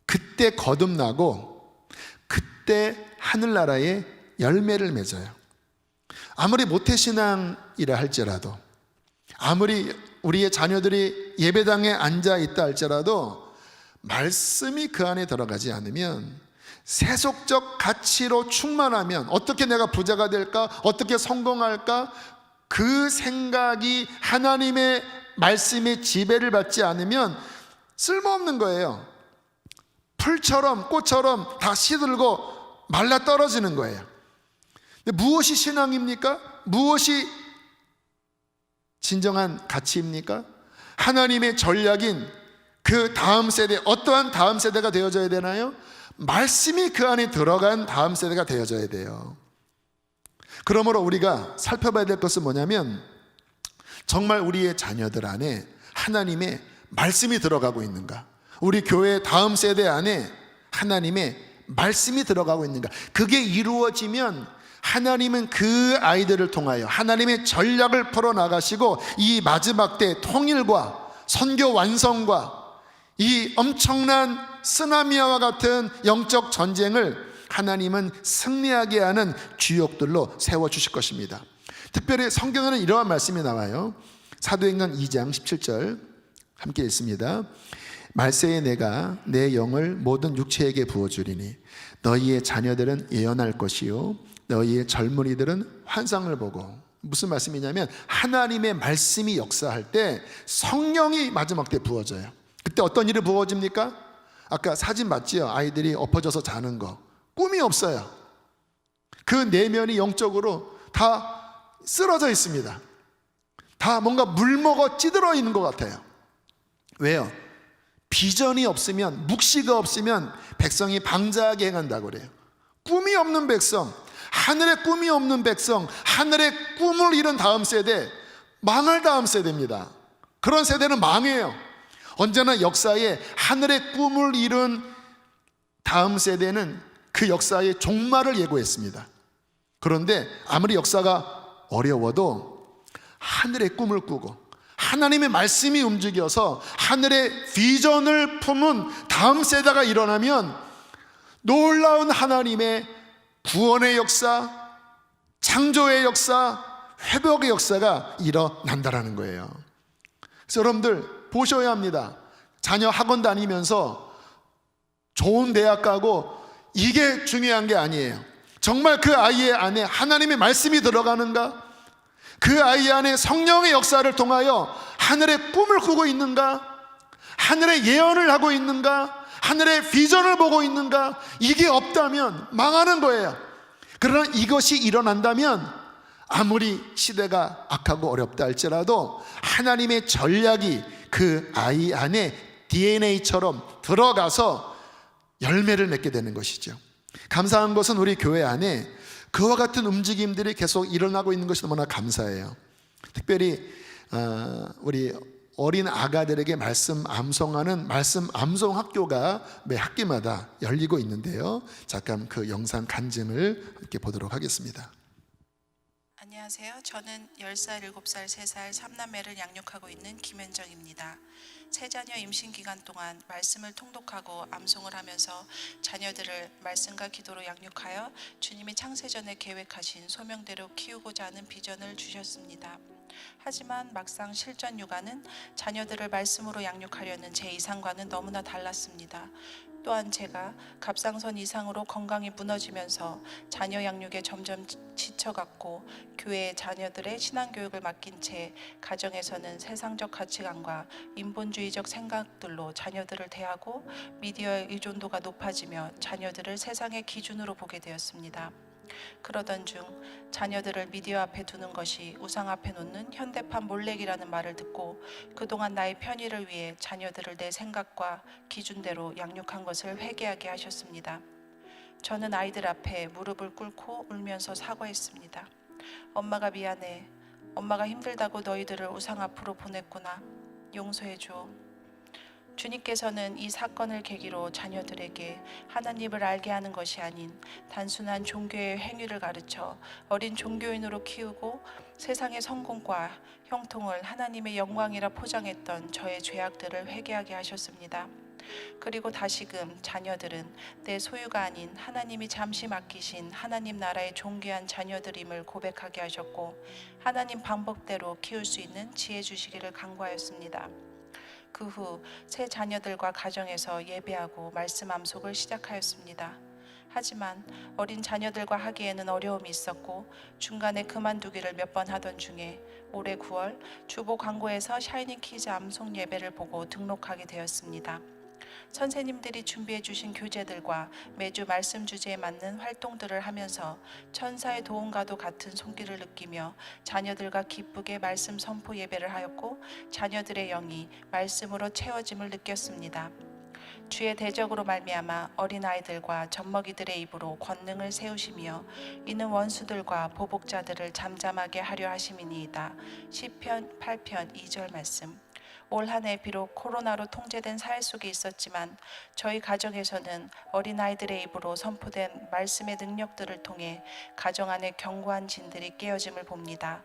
그때 거듭나고 그때 하늘나라의 열매를 맺어요. 아무리 모태신앙이라 할지라도, 아무리 우리의 자녀들이 예배당에 앉아 있다 할지라도 말씀이 그 안에 들어가지 않으면, 세속적 가치로 충만하면 어떻게 내가 부자가 될까? 어떻게 성공할까? 그 생각이 하나님의 말씀의 지배를 받지 않으면 쓸모없는 거예요. 풀처럼 꽃처럼 다 시들고 말라 떨어지는 거예요. 근데 무엇이 신앙입니까? 무엇이 진정한 가치입니까? 하나님의 전략인 그 다음 세대, 어떠한 다음 세대가 되어져야 되나요? 말씀이 그 안에 들어간 다음 세대가 되어져야 돼요. 그러므로 우리가 살펴봐야 될 것은 뭐냐면, 정말 우리의 자녀들 안에 하나님의 말씀이 들어가고 있는가? 우리 교회 다음 세대 안에 하나님의 말씀이 들어가고 있는가? 그게 이루어지면 하나님은 그 아이들을 통하여 하나님의 전략을 풀어나가시고 이 마지막 때 통일과 선교 완성과 이 엄청난 쓰나미와 같은 영적 전쟁을 하나님은 승리하게 하는 주역들로 세워주실 것입니다. 특별히 성경에는 이러한 말씀이 나와요. 사도행전 2장 17절 함께 읽습니다. 말세에 내가 내 영을 모든 육체에게 부어주리니 너희의 자녀들은 예언할 것이요 너희의 젊은이들은 환상을 보고. 무슨 말씀이냐면 하나님의 말씀이 역사할 때 성령이 마지막 때 부어져요. 그때 어떤 일이 부어집니까? 아까 사진 봤지요? 아이들이 엎어져서 자는 거. 꿈이 없어요. 그 내면이 영적으로 다 쓰러져 있습니다. 다 뭔가 물먹어 찌들어 있는 것 같아요. 왜요? 비전이 없으면, 묵시가 없으면 백성이 방자하게 행한다고 그래요. 꿈이 없는 백성, 하늘의 꿈이 없는 백성, 하늘의 꿈을 잃은 다음 세대, 망할 다음 세대입니다. 그런 세대는 망해요. 언제나 역사에 하늘의 꿈을 잃은 다음 세대는 그 역사의 종말을 예고했습니다. 그런데 아무리 역사가 어려워도 하늘의 꿈을 꾸고 하나님의 말씀이 움직여서 하늘의 비전을 품은 다음 세대가 일어나면 놀라운 하나님의 구원의 역사, 창조의 역사, 회복의 역사가 일어난다라는 거예요. 그래서 여러분들 보셔야 합니다. 자녀 학원 다니면서 좋은 대학 가고 이게 중요한 게 아니에요. 정말 그 아이의 안에 하나님의 말씀이 들어가는가? 그 아이 안에 성령의 역사를 통하여 하늘의 꿈을 꾸고 있는가? 하늘의 예언을 하고 있는가? 하늘의 비전을 보고 있는가? 이게 없다면 망하는 거예요. 그러나 이것이 일어난다면 아무리 시대가 악하고 어렵다 할지라도 하나님의 전략이 그 아이 안에 DNA처럼 들어가서 열매를 맺게 되는 것이죠. 감사한 것은 우리 교회 안에 그와 같은 움직임들이 계속 일어나고 있는 것이 너무나 감사해요. 특별히 우리 어린 아가들에게 말씀 암송하는 말씀 암송 학교가 매 학기마다 열리고 있는데요. 잠깐 그 영상 간증을 함께 보도록 하겠습니다. 안녕하세요. 저는 10살, 7살, 3살 3남매를 양육하고 있는 김현정입니다. 세 자녀 임신 기간 동안 말씀을 통독하고 암송을 하면서 자녀들을 말씀과 기도로 양육하여 주님이 창세전에 계획하신 소명대로 키우고자 하는 비전을 주셨습니다. 하지만 막상 실전 육아는 자녀들을 말씀으로 양육하려는 제 이상과는 너무나 달랐습니다. 또한 제가 갑상선 이상으로 건강이 무너지면서 자녀 양육에 점점 지쳐갔고 교회에 자녀들의 신앙교육을 맡긴 채 가정에서는 세상적 가치관과 인본주의적 생각들로 자녀들을 대하고 미디어의 의존도가 높아지며 자녀들을 세상의 기준으로 보게 되었습니다. 그러던 중 자녀들을 미디어 앞에 두는 것이 우상 앞에 놓는 현대판 몰래기라는 말을 듣고 그동안 나의 편의를 위해 자녀들을 내 생각과 기준대로 양육한 것을 회개하게 하셨습니다. 저는 아이들 앞에 무릎을 꿇고 울면서 사과했습니다. 엄마가 미안해. 엄마가 힘들다고 너희들을 우상 앞으로 보냈구나. 용서해줘. 주님께서는 이 사건을 계기로 자녀들에게 하나님을 알게 하는 것이 아닌 단순한 종교의 행위를 가르쳐 어린 종교인으로 키우고 세상의 성공과 형통을 하나님의 영광이라 포장했던 저의 죄악들을 회개하게 하셨습니다. 그리고 다시금 자녀들은 내 소유가 아닌 하나님이 잠시 맡기신 하나님 나라의 존귀한 자녀들임을 고백하게 하셨고 하나님 방법대로 키울 수 있는 지혜 주시기를 간구하였습니다. 그 후 새 자녀들과 가정에서 예배하고 말씀 암송을 시작하였습니다. 하지만 어린 자녀들과 하기에는 어려움이 있었고 중간에 그만두기를 몇 번 하던 중에 올해 9월 주보 광고에서 샤이닝 키즈 암송 예배를 보고 등록하게 되었습니다. 선생님들이 준비해 주신 교재들과 매주 말씀 주제에 맞는 활동들을 하면서 천사의 도움과도 같은 손길을 느끼며 자녀들과 기쁘게 말씀 선포 예배를 하였고 자녀들의 영이 말씀으로 채워짐을 느꼈습니다. 주의 대적으로 말미암아 어린아이들과 젖먹이들의 입으로 권능을 세우시며 이는 원수들과 보복자들을 잠잠하게 하려 하심이니이다. 시편 8편 2절 말씀. 올 한 해 비록 코로나로 통제된 사회 속에 있었지만 저희 가정에서는 어린아이들의 입으로 선포된 말씀의 능력들을 통해 가정 안에 견고한 진들이 깨어짐을 봅니다.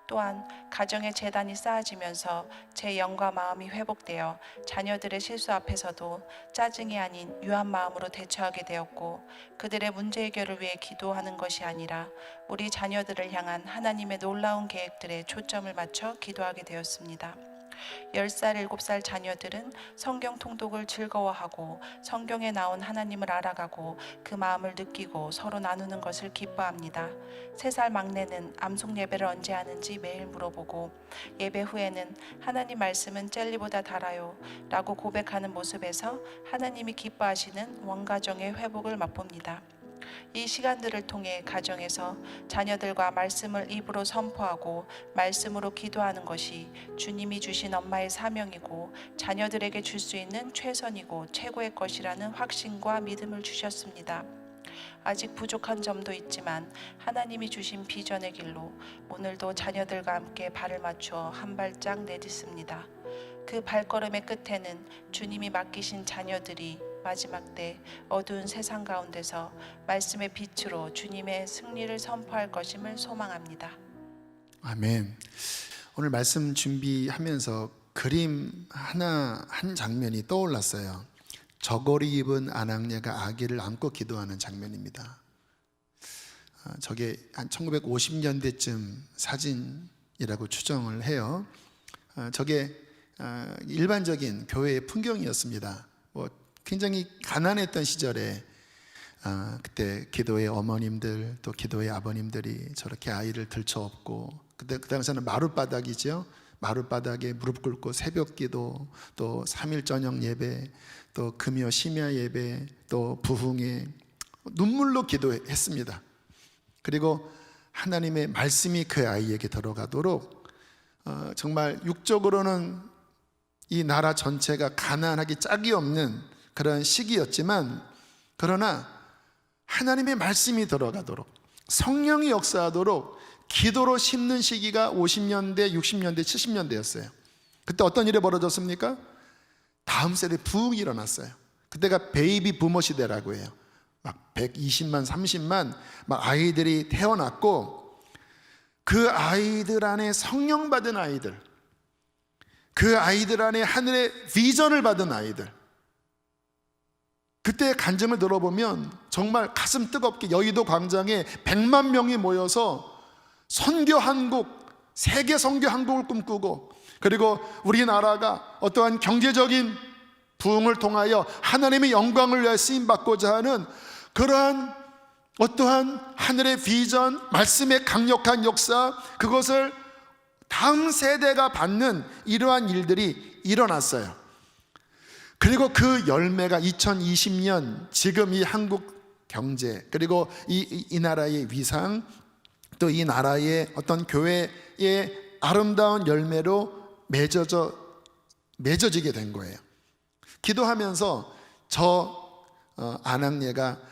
또한 가정의 재단이 쌓아지면서 제 영과 마음이 회복되어 자녀들의 실수 앞에서도 짜증이 아닌 유한 마음으로 대처하게 되었고, 그들의 문제 해결을 위해 기도하는 것이 아니라 우리 자녀들을 향한 하나님의 놀라운 계획들에 초점을 맞춰 기도하게 되었습니다. 10살, 7살 자녀들은 성경 통독을 즐거워하고 성경에 나온 하나님을 알아가고 그 마음을 느끼고 서로 나누는 것을 기뻐합니다. 3살 막내는 암송 예배를 언제 하는지 매일 물어보고, 예배 후에는 하나님 말씀은 젤리보다 달아요 라고 고백하는 모습에서 하나님이 기뻐하시는 원가정의 회복을 맛봅니다. 이 시간들을 통해 가정에서 자녀들과 말씀을 입으로 선포하고 말씀으로 기도하는 것이 주님이 주신 엄마의 사명이고 자녀들에게 줄 수 있는 최선이고 최고의 것이라는 확신과 믿음을 주셨습니다. 아직 부족한 점도 있지만 하나님이 주신 비전의 길로 오늘도 자녀들과 함께 발을 맞추어 한 발짝 내딛습니다. 그 발걸음의 끝에는 주님이 맡기신 자녀들이 마지막 때 어두운 세상 가운데서 말씀의 빛으로 주님의 승리를 선포할 것임을 소망합니다. 아멘. 오늘 말씀 준비하면서 그림 한 장면이 떠올랐어요. 저고리 입은 아낙네가 아기를 안고 기도하는 장면입니다. 저게 한 1950년대쯤 사진이라고 추정을 해요. 저게 일반적인 교회의 풍경이었습니다. 굉장히 가난했던 시절에 그때 기도의 어머님들 또 기도의 아버님들이 저렇게 아이를 들쳐업고, 그때 그 당시에는 마룻바닥이죠. 마룻바닥에 무릎 꿇고 새벽기도, 또 3일 저녁 예배, 또 금요 심야 예배, 또 부흥회 눈물로 기도했습니다. 그리고 하나님의 말씀이 그 아이에게 들어가도록 정말 육적으로는 이 나라 전체가 가난하기 짝이 없는 그런 시기였지만, 그러나 하나님의 말씀이 들어가도록 성령이 역사하도록 기도로 심는 시기가 50년대, 60년대, 70년대였어요. 그때 어떤 일이 벌어졌습니까? 다음 세대 부흥이 일어났어요. 그때가 베이비 부머 시대라고 해요. 막 120만, 30만 막 아이들이 태어났고, 그 아이들 안에 성령 받은 아이들, 그 아이들 안에 하늘의 비전을 받은 아이들, 그때 간증을 들어보면 정말 가슴 뜨겁게 여의도 광장에 100만 명이 모여서 선교 한국, 세계 선교 한국을 꿈꾸고, 그리고 우리나라가 어떠한 경제적인 부흥을 통하여 하나님의 영광을 위해 쓰임받고자 하는 그러한 어떠한 하늘의 비전, 말씀의 강력한 역사, 그것을 다음 세대가 받는 이러한 일들이 일어났어요. 그리고 그 열매가 2020년 지금 이 한국 경제, 그리고 이 나라의 위상, 또 이 나라의 어떤 교회의 아름다운 열매로 맺어지게 된 거예요. 기도하면서 저 아낙네가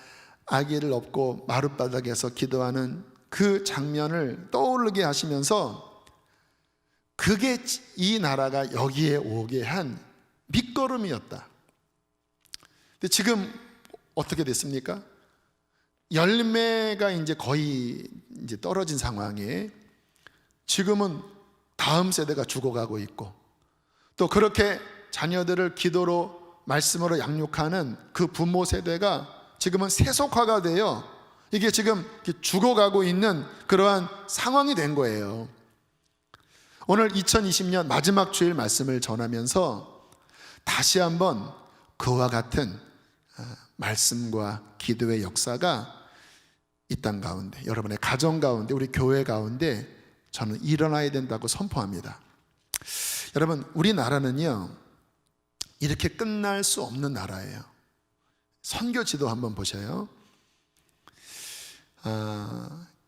아기를 업고 마룻바닥에서 기도하는 그 장면을 떠오르게 하시면서, 그게 이 나라가 여기에 오게 한 밑거름이었다. 근데 지금 어떻게 됐습니까? 열매가 이제 거의 이제 떨어진 상황에 지금은 다음 세대가 죽어가고 있고, 또 그렇게 자녀들을 기도로 말씀으로 양육하는 그 부모 세대가 지금은 세속화가 되어 이게 지금 죽어가고 있는 그러한 상황이 된 거예요. 오늘 2020년 마지막 주일 말씀을 전하면서 다시 한번 그와 같은 말씀과 기도의 역사가 이 땅 가운데, 여러분의 가정 가운데, 우리 교회 가운데 저는 일어나야 된다고 선포합니다. 여러분, 우리나라는요 이렇게 끝날 수 없는 나라예요. 선교 지도 한번 보셔요.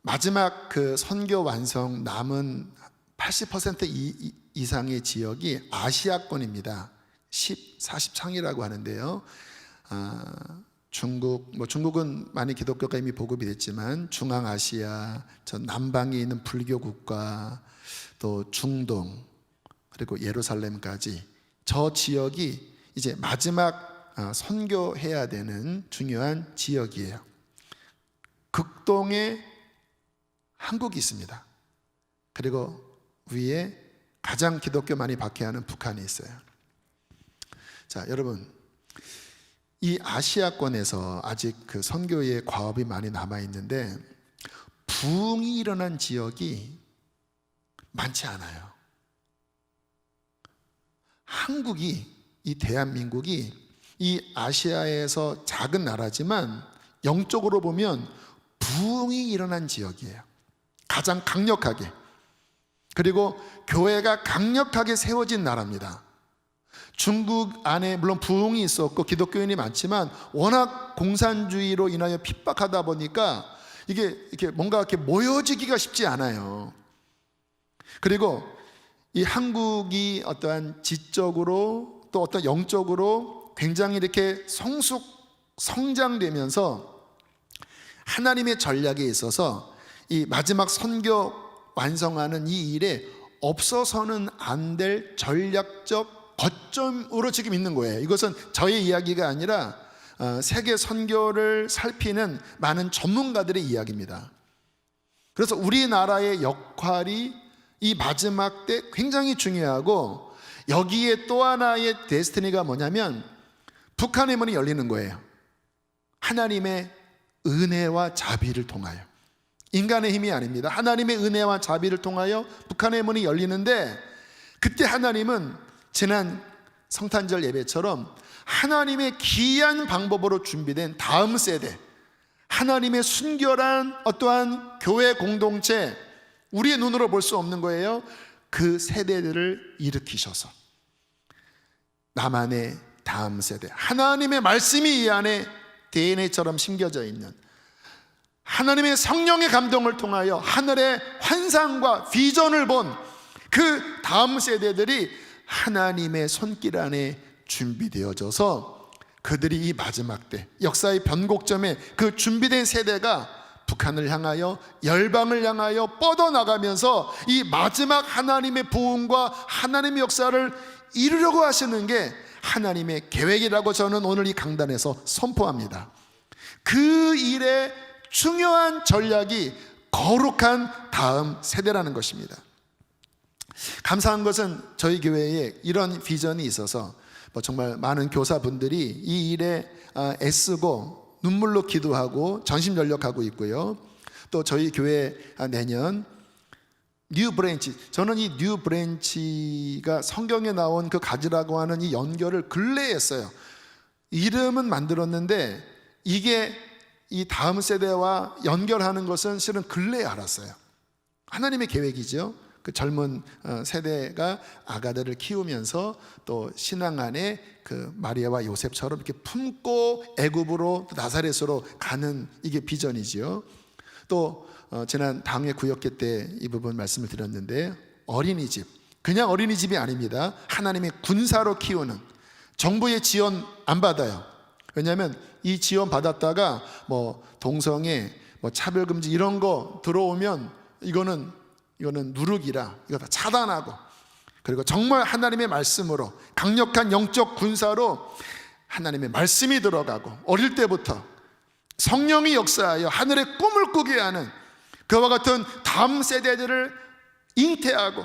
마지막 그 선교 완성 남은 80% 이상의 지역이 아시아권입니다. 40창이라고 하는데요. 중국은 많이 기독교가 이미 보급이 됐지만 중앙아시아, 저 남방에 있는 불교 국가, 또 중동, 그리고 예루살렘까지 저 지역이 이제 마지막 선교해야 되는 중요한 지역이에요. 극동에 한국이 있습니다. 그리고 위에 가장 기독교 많이 박해하는 북한이 있어요. 자, 여러분, 이 아시아권에서 아직 그 선교의 과업이 많이 남아 있는데 부흥이 일어난 지역이 많지 않아요. 한국이, 이 대한민국이 이 아시아에서 작은 나라지만 영적으로 보면 부흥이 일어난 지역이에요. 가장 강력하게. 그리고 교회가 강력하게 세워진 나라입니다. 중국 안에 물론 부흥이 있었고 기독교인이 많지만 워낙 공산주의로 인하여 핍박하다 보니까 이게 뭔가 이렇게 모여지기가 쉽지 않아요. 그리고 이 한국이 어떠한 지적으로 또 어떤 영적으로 굉장히 이렇게 성장되면서 하나님의 전략에 있어서 이 마지막 선교 완성하는 이 일에 없어서는 안 될 전략적 거점으로 지금 있는 거예요. 이것은 저의 이야기가 아니라 세계 선교를 살피는 많은 전문가들의 이야기입니다. 그래서 우리나라의 역할이 이 마지막 때 굉장히 중요하고 여기에 또 하나의 데스티니가 뭐냐면 북한의 문이 열리는 거예요. 하나님의 은혜와 자비를 통하여. 인간의 힘이 아닙니다. 하나님의 은혜와 자비를 통하여 북한의 문이 열리는데 그때 하나님은 지난 성탄절 예배처럼 하나님의 기이한 방법으로 준비된 다음 세대, 하나님의 순결한 어떠한 교회 공동체, 우리의 눈으로 볼 수 없는 거예요. 그 세대들을 일으키셔서 나만의 다음 세대, 하나님의 말씀이 이 안에 DNA처럼 심겨져 있는 하나님의 성령의 감동을 통하여 하늘의 환상과 비전을 본 그 다음 세대들이 하나님의 손길 안에 준비되어져서 그들이 이 마지막 때 역사의 변곡점에 그 준비된 세대가 북한을 향하여 열방을 향하여 뻗어나가면서 이 마지막 하나님의 부흥과 하나님의 역사를 이루려고 하시는 게 하나님의 계획이라고 저는 오늘 이 강단에서 선포합니다. 그 일의 중요한 전략이 거룩한 다음 세대라는 것입니다. 감사한 것은 저희 교회에 이런 비전이 있어서 정말 많은 교사분들이 이 일에 애쓰고 눈물로 기도하고 전심전력하고 있고요. 또 저희 교회 내년 뉴 브랜치, 저는 이 뉴 브랜치가 성경에 나온 그 가지라고 하는 이 연결을 근래에 했어요. 이름은 만들었는데 이게 이 다음 세대와 연결하는 것은 실은 근래에 알았어요. 하나님의 계획이죠. 그 젊은 세대가 아가들을 키우면서 또 신앙 안에 그 마리아와 요셉처럼 이렇게 품고 애굽으로 나사렛으로 가는 이게 비전이지요. 또 지난 당회 구역회 때 이 부분 말씀을 드렸는데 어린이집, 그냥 어린이집이 아닙니다. 하나님의 군사로 키우는, 정부의 지원 안 받아요. 왜냐하면 이 지원 받았다가 뭐 동성애, 뭐 차별금지 이런 거 들어오면 이거는 누룩이라 이거 다 차단하고, 그리고 정말 하나님의 말씀으로 강력한 영적 군사로 하나님의 말씀이 들어가고 어릴 때부터 성령이 역사하여 하늘의 꿈을 꾸게 하는 그와 같은 다음 세대들을 잉태하고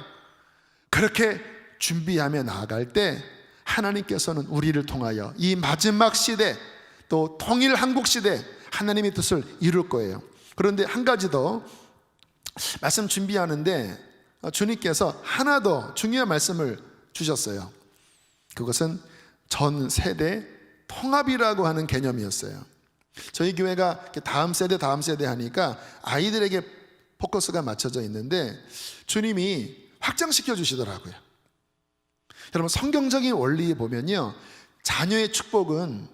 그렇게 준비하며 나아갈 때 하나님께서는 우리를 통하여 이 마지막 시대 또 통일 한국 시대 하나님의 뜻을 이룰 거예요. 그런데 한 가지 더 말씀 준비하는데 주님께서 하나 더 중요한 말씀을 주셨어요. 그것은 전 세대 통합이라고 하는 개념이었어요. 저희 교회가 다음 세대 하니까 아이들에게 포커스가 맞춰져 있는데 주님이 확장시켜 주시더라고요. 여러분, 성경적인 원리에 보면요, 자녀의 축복은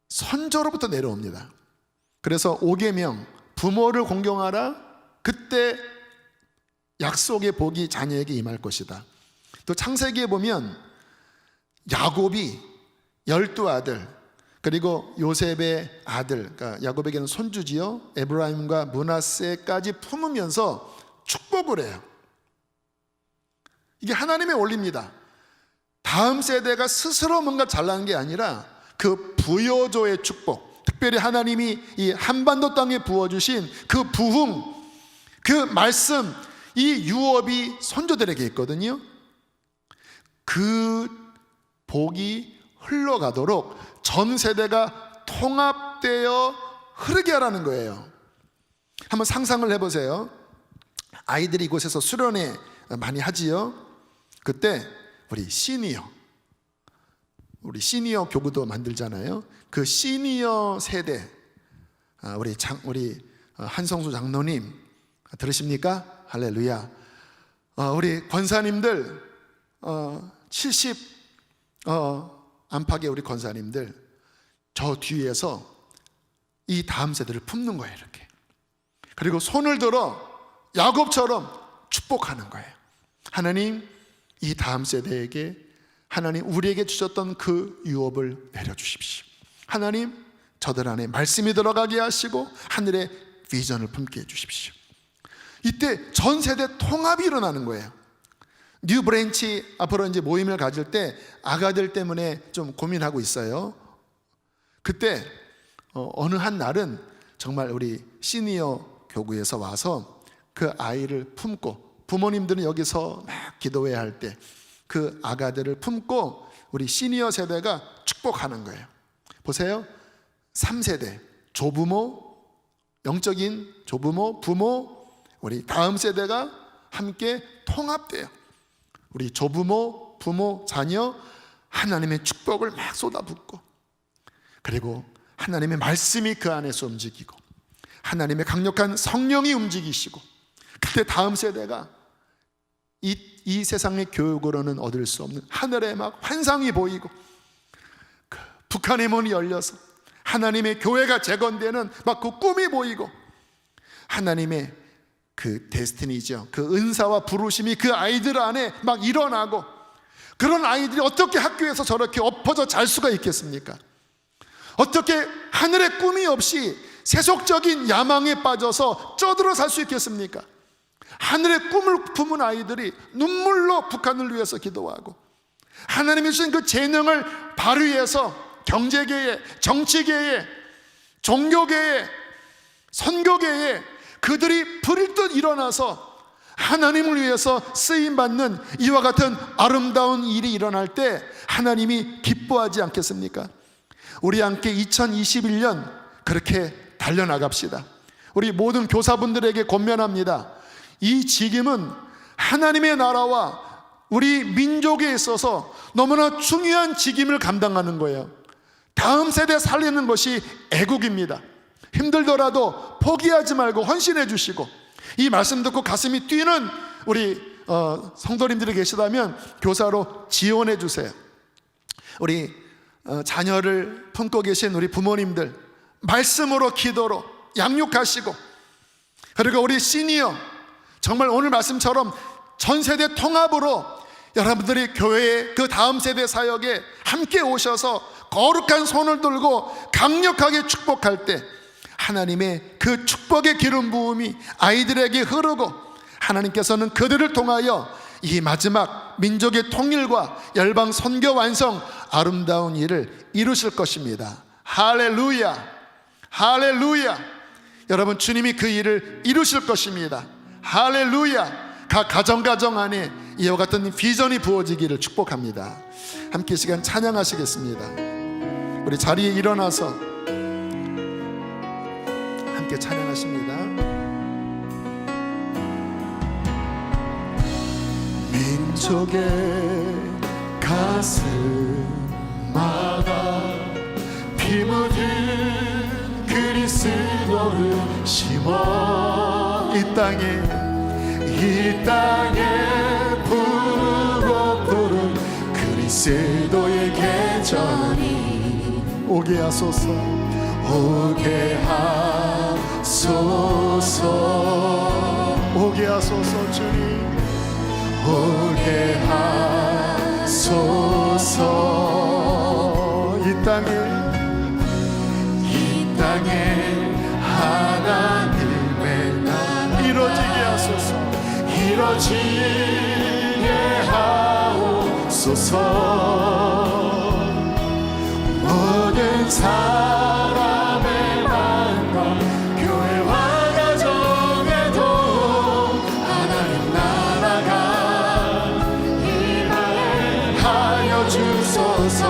선조로부터 내려옵니다. 그래서 5계명 부모를 공경하라, 그때 약속의 복이 자녀에게 임할 것이다. 또 창세기에 보면 야곱이 12아들 그리고 요셉의 아들, 그러니까 야곱에게는 손주지요, 에브라임과 므낫세까지 품으면서 축복을 해요. 이게 하나님의 원리입니다. 다음 세대가 스스로 뭔가 잘나는 게 아니라 그 부여조의 축복, 특별히 하나님이 이 한반도 땅에 부어주신 그 부흥, 그 말씀, 이 유업이 선조들에게 있거든요. 그 복이 흘러가도록 전 세대가 통합되어 흐르게 하라는 거예요. 한번 상상을 해보세요. 아이들이 이곳에서 수련회 많이 하지요. 그때 우리 시니어 교구도 만들잖아요. 그 시니어 세대, 우리 한성수 장로님 들으십니까? 할렐루야. 우리 권사님들 70 안팎의 우리 권사님들 저 뒤에서 이 다음 세대를 품는 거예요. 이렇게. 그리고 손을 들어 야곱처럼 축복하는 거예요. 하나님, 이 다음 세대에게 하나님 우리에게 주셨던 그 유업을 내려주십시오. 하나님, 저들 안에 말씀이 들어가게 하시고 하늘의 비전을 품게 해주십시오. 이때 전 세대 통합이 일어나는 거예요. 뉴 브랜치 앞으로 이제 모임을 가질 때 아가들 때문에 좀 고민하고 있어요. 그때 어느 한 날은 정말 우리 시니어 교구에서 와서 그 아이를 품고, 부모님들은 여기서 막 기도해야 할 때 그 아가들을 품고 우리 시니어 세대가 축복하는 거예요. 보세요. 3세대 조부모, 영적인 조부모, 부모, 우리 다음 세대가 함께 통합돼요. 우리 조부모, 부모, 자녀 하나님의 축복을 막 쏟아붓고, 그리고 하나님의 말씀이 그 안에서 움직이고 하나님의 강력한 성령이 움직이시고, 그때 다음 세대가 이 세상의 교육으로는 얻을 수 없는 하늘에 막 환상이 보이고, 그 북한의 문이 열려서 하나님의 교회가 재건되는 막 그 꿈이 보이고, 하나님의 그 데스티니죠, 그 은사와 부르심이 그 아이들 안에 막 일어나고, 그런 아이들이 어떻게 학교에서 저렇게 엎어져 잘 수가 있겠습니까? 어떻게 하늘의 꿈이 없이 세속적인 야망에 빠져서 쩌들어 살 수 있겠습니까? 하늘의 꿈을 품은 아이들이 눈물로 북한을 위해서 기도하고, 하나님이 주신 그 재능을 발휘해서 경제계에, 정치계에, 종교계에, 선교계에 그들이 불일 듯 일어나서 하나님을 위해서 쓰임받는 이와 같은 아름다운 일이 일어날 때 하나님이 기뻐하지 않겠습니까? 우리 함께 2021년 그렇게 달려나갑시다. 우리 모든 교사분들에게 권면합니다. 이 직임은 하나님의 나라와 우리 민족에 있어서 너무나 중요한 직임을 감당하는 거예요. 다음 세대 살리는 것이 애국입니다. 힘들더라도 포기하지 말고 헌신해 주시고, 이 말씀 듣고 가슴이 뛰는 우리 성도님들이 계시다면 교사로 지원해 주세요. 우리 자녀를 품고 계신 우리 부모님들, 말씀으로 기도로 양육하시고, 그리고 우리 시니어, 정말 오늘 말씀처럼 전 세대 통합으로 여러분들이 교회의 그 다음 세대 사역에 함께 오셔서 거룩한 손을 들고 강력하게 축복할 때 하나님의 그 축복의 기름 부음이 아이들에게 흐르고, 하나님께서는 그들을 통하여 이 마지막 민족의 통일과 열방 선교 완성, 아름다운 일을 이루실 것입니다. 할렐루야, 할렐루야. 여러분, 주님이 그 일을 이루실 것입니다. 할렐루야. 각 가정 안에 이와 같은 비전이 부어지기를 축복합니다. 함께 시간 찬양하시겠습니다. 우리 자리에 일어나서 함께 찬양하십니다. 민족의 가슴마다 피 묻은 그리스도를 심어 이 땅에 부르고 그리스도의 계절이 오게 하소서, 오게 하소서, 오게 하소서. 주님, 오게 하소서. 이루어지게 하옵소서. 모든 사람의 마음과 교회와 가정에도 하나님 나라가 임하여 주소서.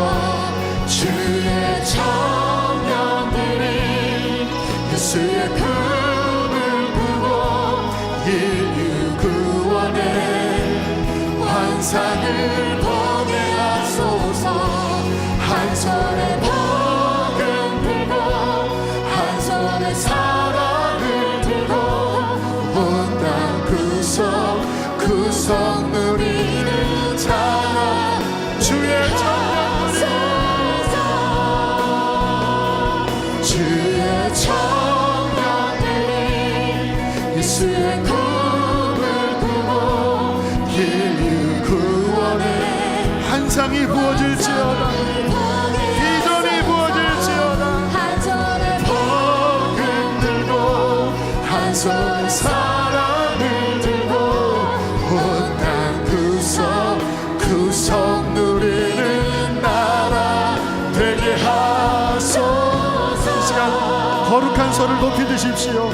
주의 청년들이 예수의 꿈을 꾸고 인류 구원의 환상을 보게 하소서. 한 손에 복음 들고 한 손에 사랑을 들고 온 땅 구석 누리는 자라. 주의 청년들이 예수의 꿈을 꾸고 인류 구원의 환상이 부어질지어다. 비전이 부어질지어다. 복음 들고 한 손에 사랑을 들고 온 땅 구석 누리는 나라 되게 하소서. 이 시간 거룩한 손을 높이 드십시오.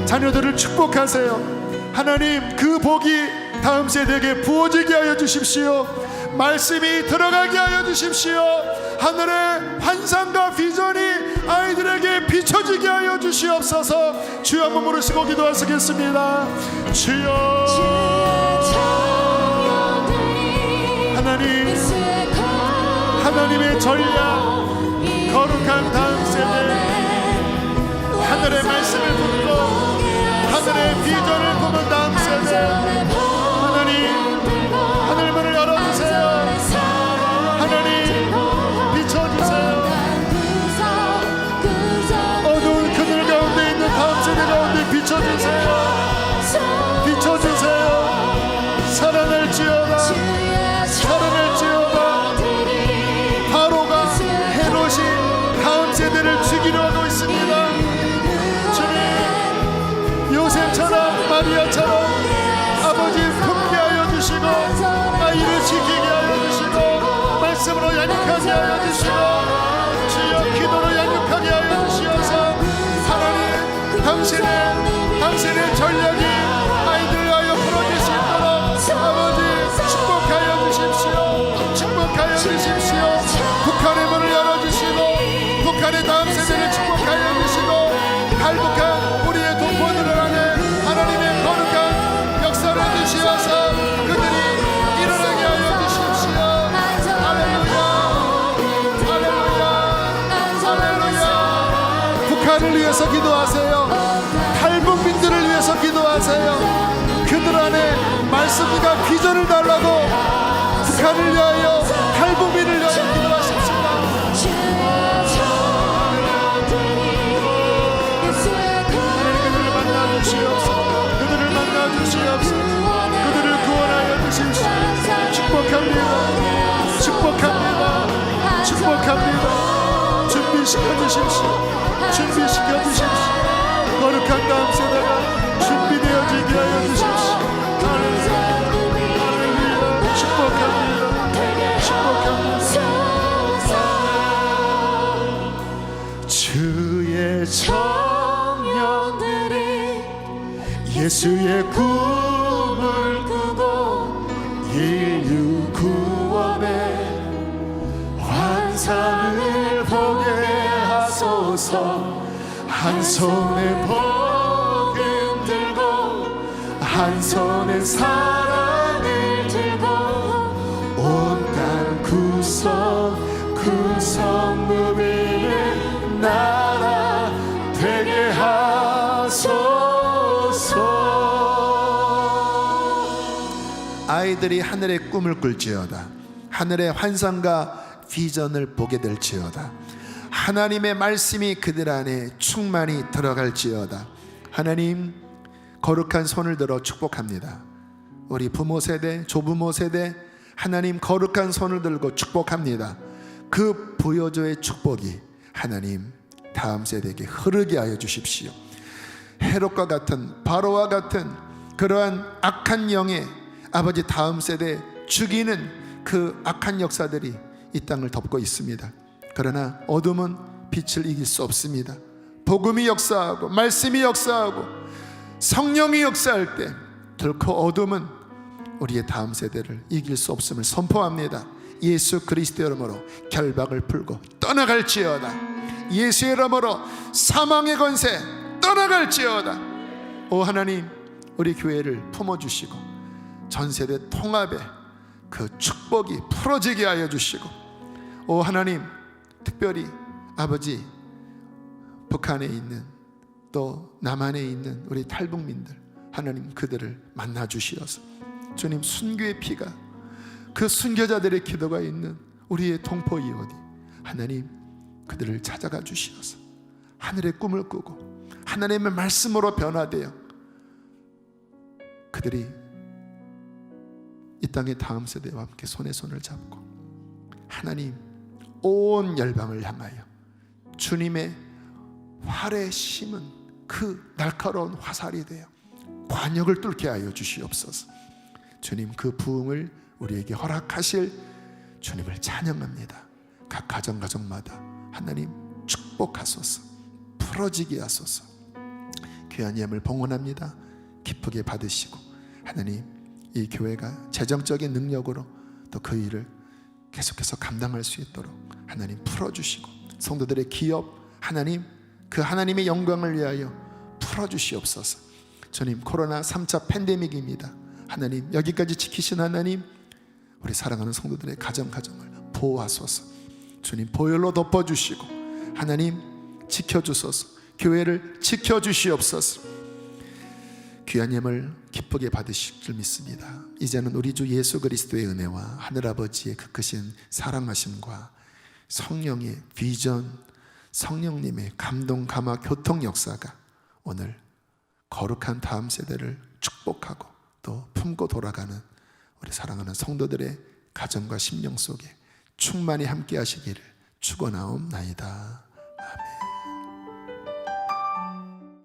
자녀들을 축복하세요. 하나님, 그 복이 다음 세대에게 부어지게 하여 주십시오. 말씀이 들어가게 하여 주십시오. 하늘의 환상과 비전이 아이들에게 비춰지게 하여 주시옵소서. 주여 한번 부르시고 기도하시겠습니다. 주여, 하나님, 하나님의 전략, 거룩한 다음 세대, 하늘의 말씀을 듣고 하늘의 비전을 보는 다음 세대, 하나님, 하늘문을 열어주세요. 하나님, 비춰주세요. 어두운 그늘 가운데 있는 다음 세대 가운데 비춰주세요. 비춰주세요. 살아날지어다. 살아날지어다. 바로가 헤롯이 다음 세대를 죽이려 하고 있습니다. 주님, 요셉처럼 마리아처럼 아버지 품게 하여 주시고 아이를 지키게 하여 주시고 말씀으로 양육하게 하여 주시고 주여 기도로 양육하게 하여 주시어서 하나님, 당신의 전략이 아이들 하여 풀어질 수 있도록 아버지 축복하여 주십시오. 축복하여 주십시오. 북한의 문을 열어주시고 북한의 다음 세대를 축복하여 주시고 탈북한 우리의 동포들을 향해 하나님의 거룩한 역사를 주시어서 그들이 일어나게 하여 주십시오. 할렐루야, 할렐루야, 할렐루야. 북한을 위해서 기도하세요. 탈북민들을 위해서 기도하세요. 그들 안에 말씀과 비전을 달라고 북한을 위하여 탈북민을 위하여 기도하십시다. 그들을 만나 주시옵소서. 그들을 구원하여 주십시오. 축복합니다. 축복합니다. 축복합니다. 준비시켜 주십시오. 준비시켜 주십시오. 거룩한 다음 세대가 준비되어지게 하여 주십시오. 할렐루야, 할렐루야. 축복합니다. 축복합니다. 주의 청년들이 예수의 꿈을 꾸고 인류 구원의 환상을 보게 하소서. 한 손에 복음 들고 한 손에 사랑을 들고 온 땅 구석 누리는 나라 되게 하소서. 아이들이 하늘의 꿈을 꿀지어다. 하늘의 환상과 비전을 보게 될지어다. 하나님의 말씀이 그들 안에 충만히 들어갈지어다. 하나님, 거룩한 손을 들어 축복합니다. 우리 부모 세대, 조부모 세대, 하나님 거룩한 손을 들고 축복합니다. 그 부여조의 축복이 하나님 다음 세대에게 흐르게 하여 주십시오. 헤롯과 같은, 바로와 같은 그러한 악한 영의 아버지 다음 세대 죽이는 그 악한 역사들이 이 땅을 덮고 있습니다. 그러나 어둠은 빛을 이길 수 없습니다. 복음이 역사하고 말씀이 역사하고 성령이 역사할 때 결코 어둠은 우리의 다음 세대를 이길 수 없음을 선포합니다. 예수 그리스도 이름으로 결박을 풀고 떠나갈지어다. 예수의 이름으로 사망의 권세 떠나갈지어다. 오 하나님, 우리 교회를 품어주시고 전 세대 통합의 그 축복이 풀어지게 하여 주시고, 오 하나님, 특별히 아버지 북한에 있는 또 남한에 있는 우리 탈북민들, 하나님 그들을 만나 주시어서 주님 순교의 피가 그 순교자들의 기도가 있는 우리의 동포 이웃이 하나님 그들을 찾아가 주시어서 하늘의 꿈을 꾸고 하나님의 말씀으로 변화되어 그들이 이 땅의 다음 세대와 함께 손에 손을 잡고 하나님 온 열방을 향하여 주님의 활에 심은 그 날카로운 화살이 되어 관역을 뚫게 하여 주시옵소서. 주님 그 부흥을 우리에게 허락하실 주님을 찬양합니다. 각 가정마다 하나님 축복하소서, 풀어지게 하소서. 귀한 예물 봉헌합니다. 기쁘게 받으시고 하나님 이 교회가 재정적인 능력으로 또 그 일을 계속해서 감당할 수 있도록 하나님 풀어주시고 성도들의 기업 하나님 그 하나님의 영광을 위하여 풀어주시옵소서. 주님 코로나 3차 팬데믹입니다. 하나님 여기까지 지키신 하나님 우리 사랑하는 성도들의 가정을 보호하소서. 주님 보혈로 덮어주시고 하나님 지켜주소서. 교회를 지켜주시옵소서. 귀한 예물 기쁘게 받으실 줄 믿습니다. 이제는 우리 주 예수 그리스도의 은혜와 하늘아버지의 그 크신 사랑하심과 성령의 비전, 성령님의 감동, 감화, 교통 역사가 오늘 거룩한 다음 세대를 축복하고 또 품고 돌아가는 우리 사랑하는 성도들의 가정과 심령 속에 충만히 함께 하시기를 축원하옵나이다.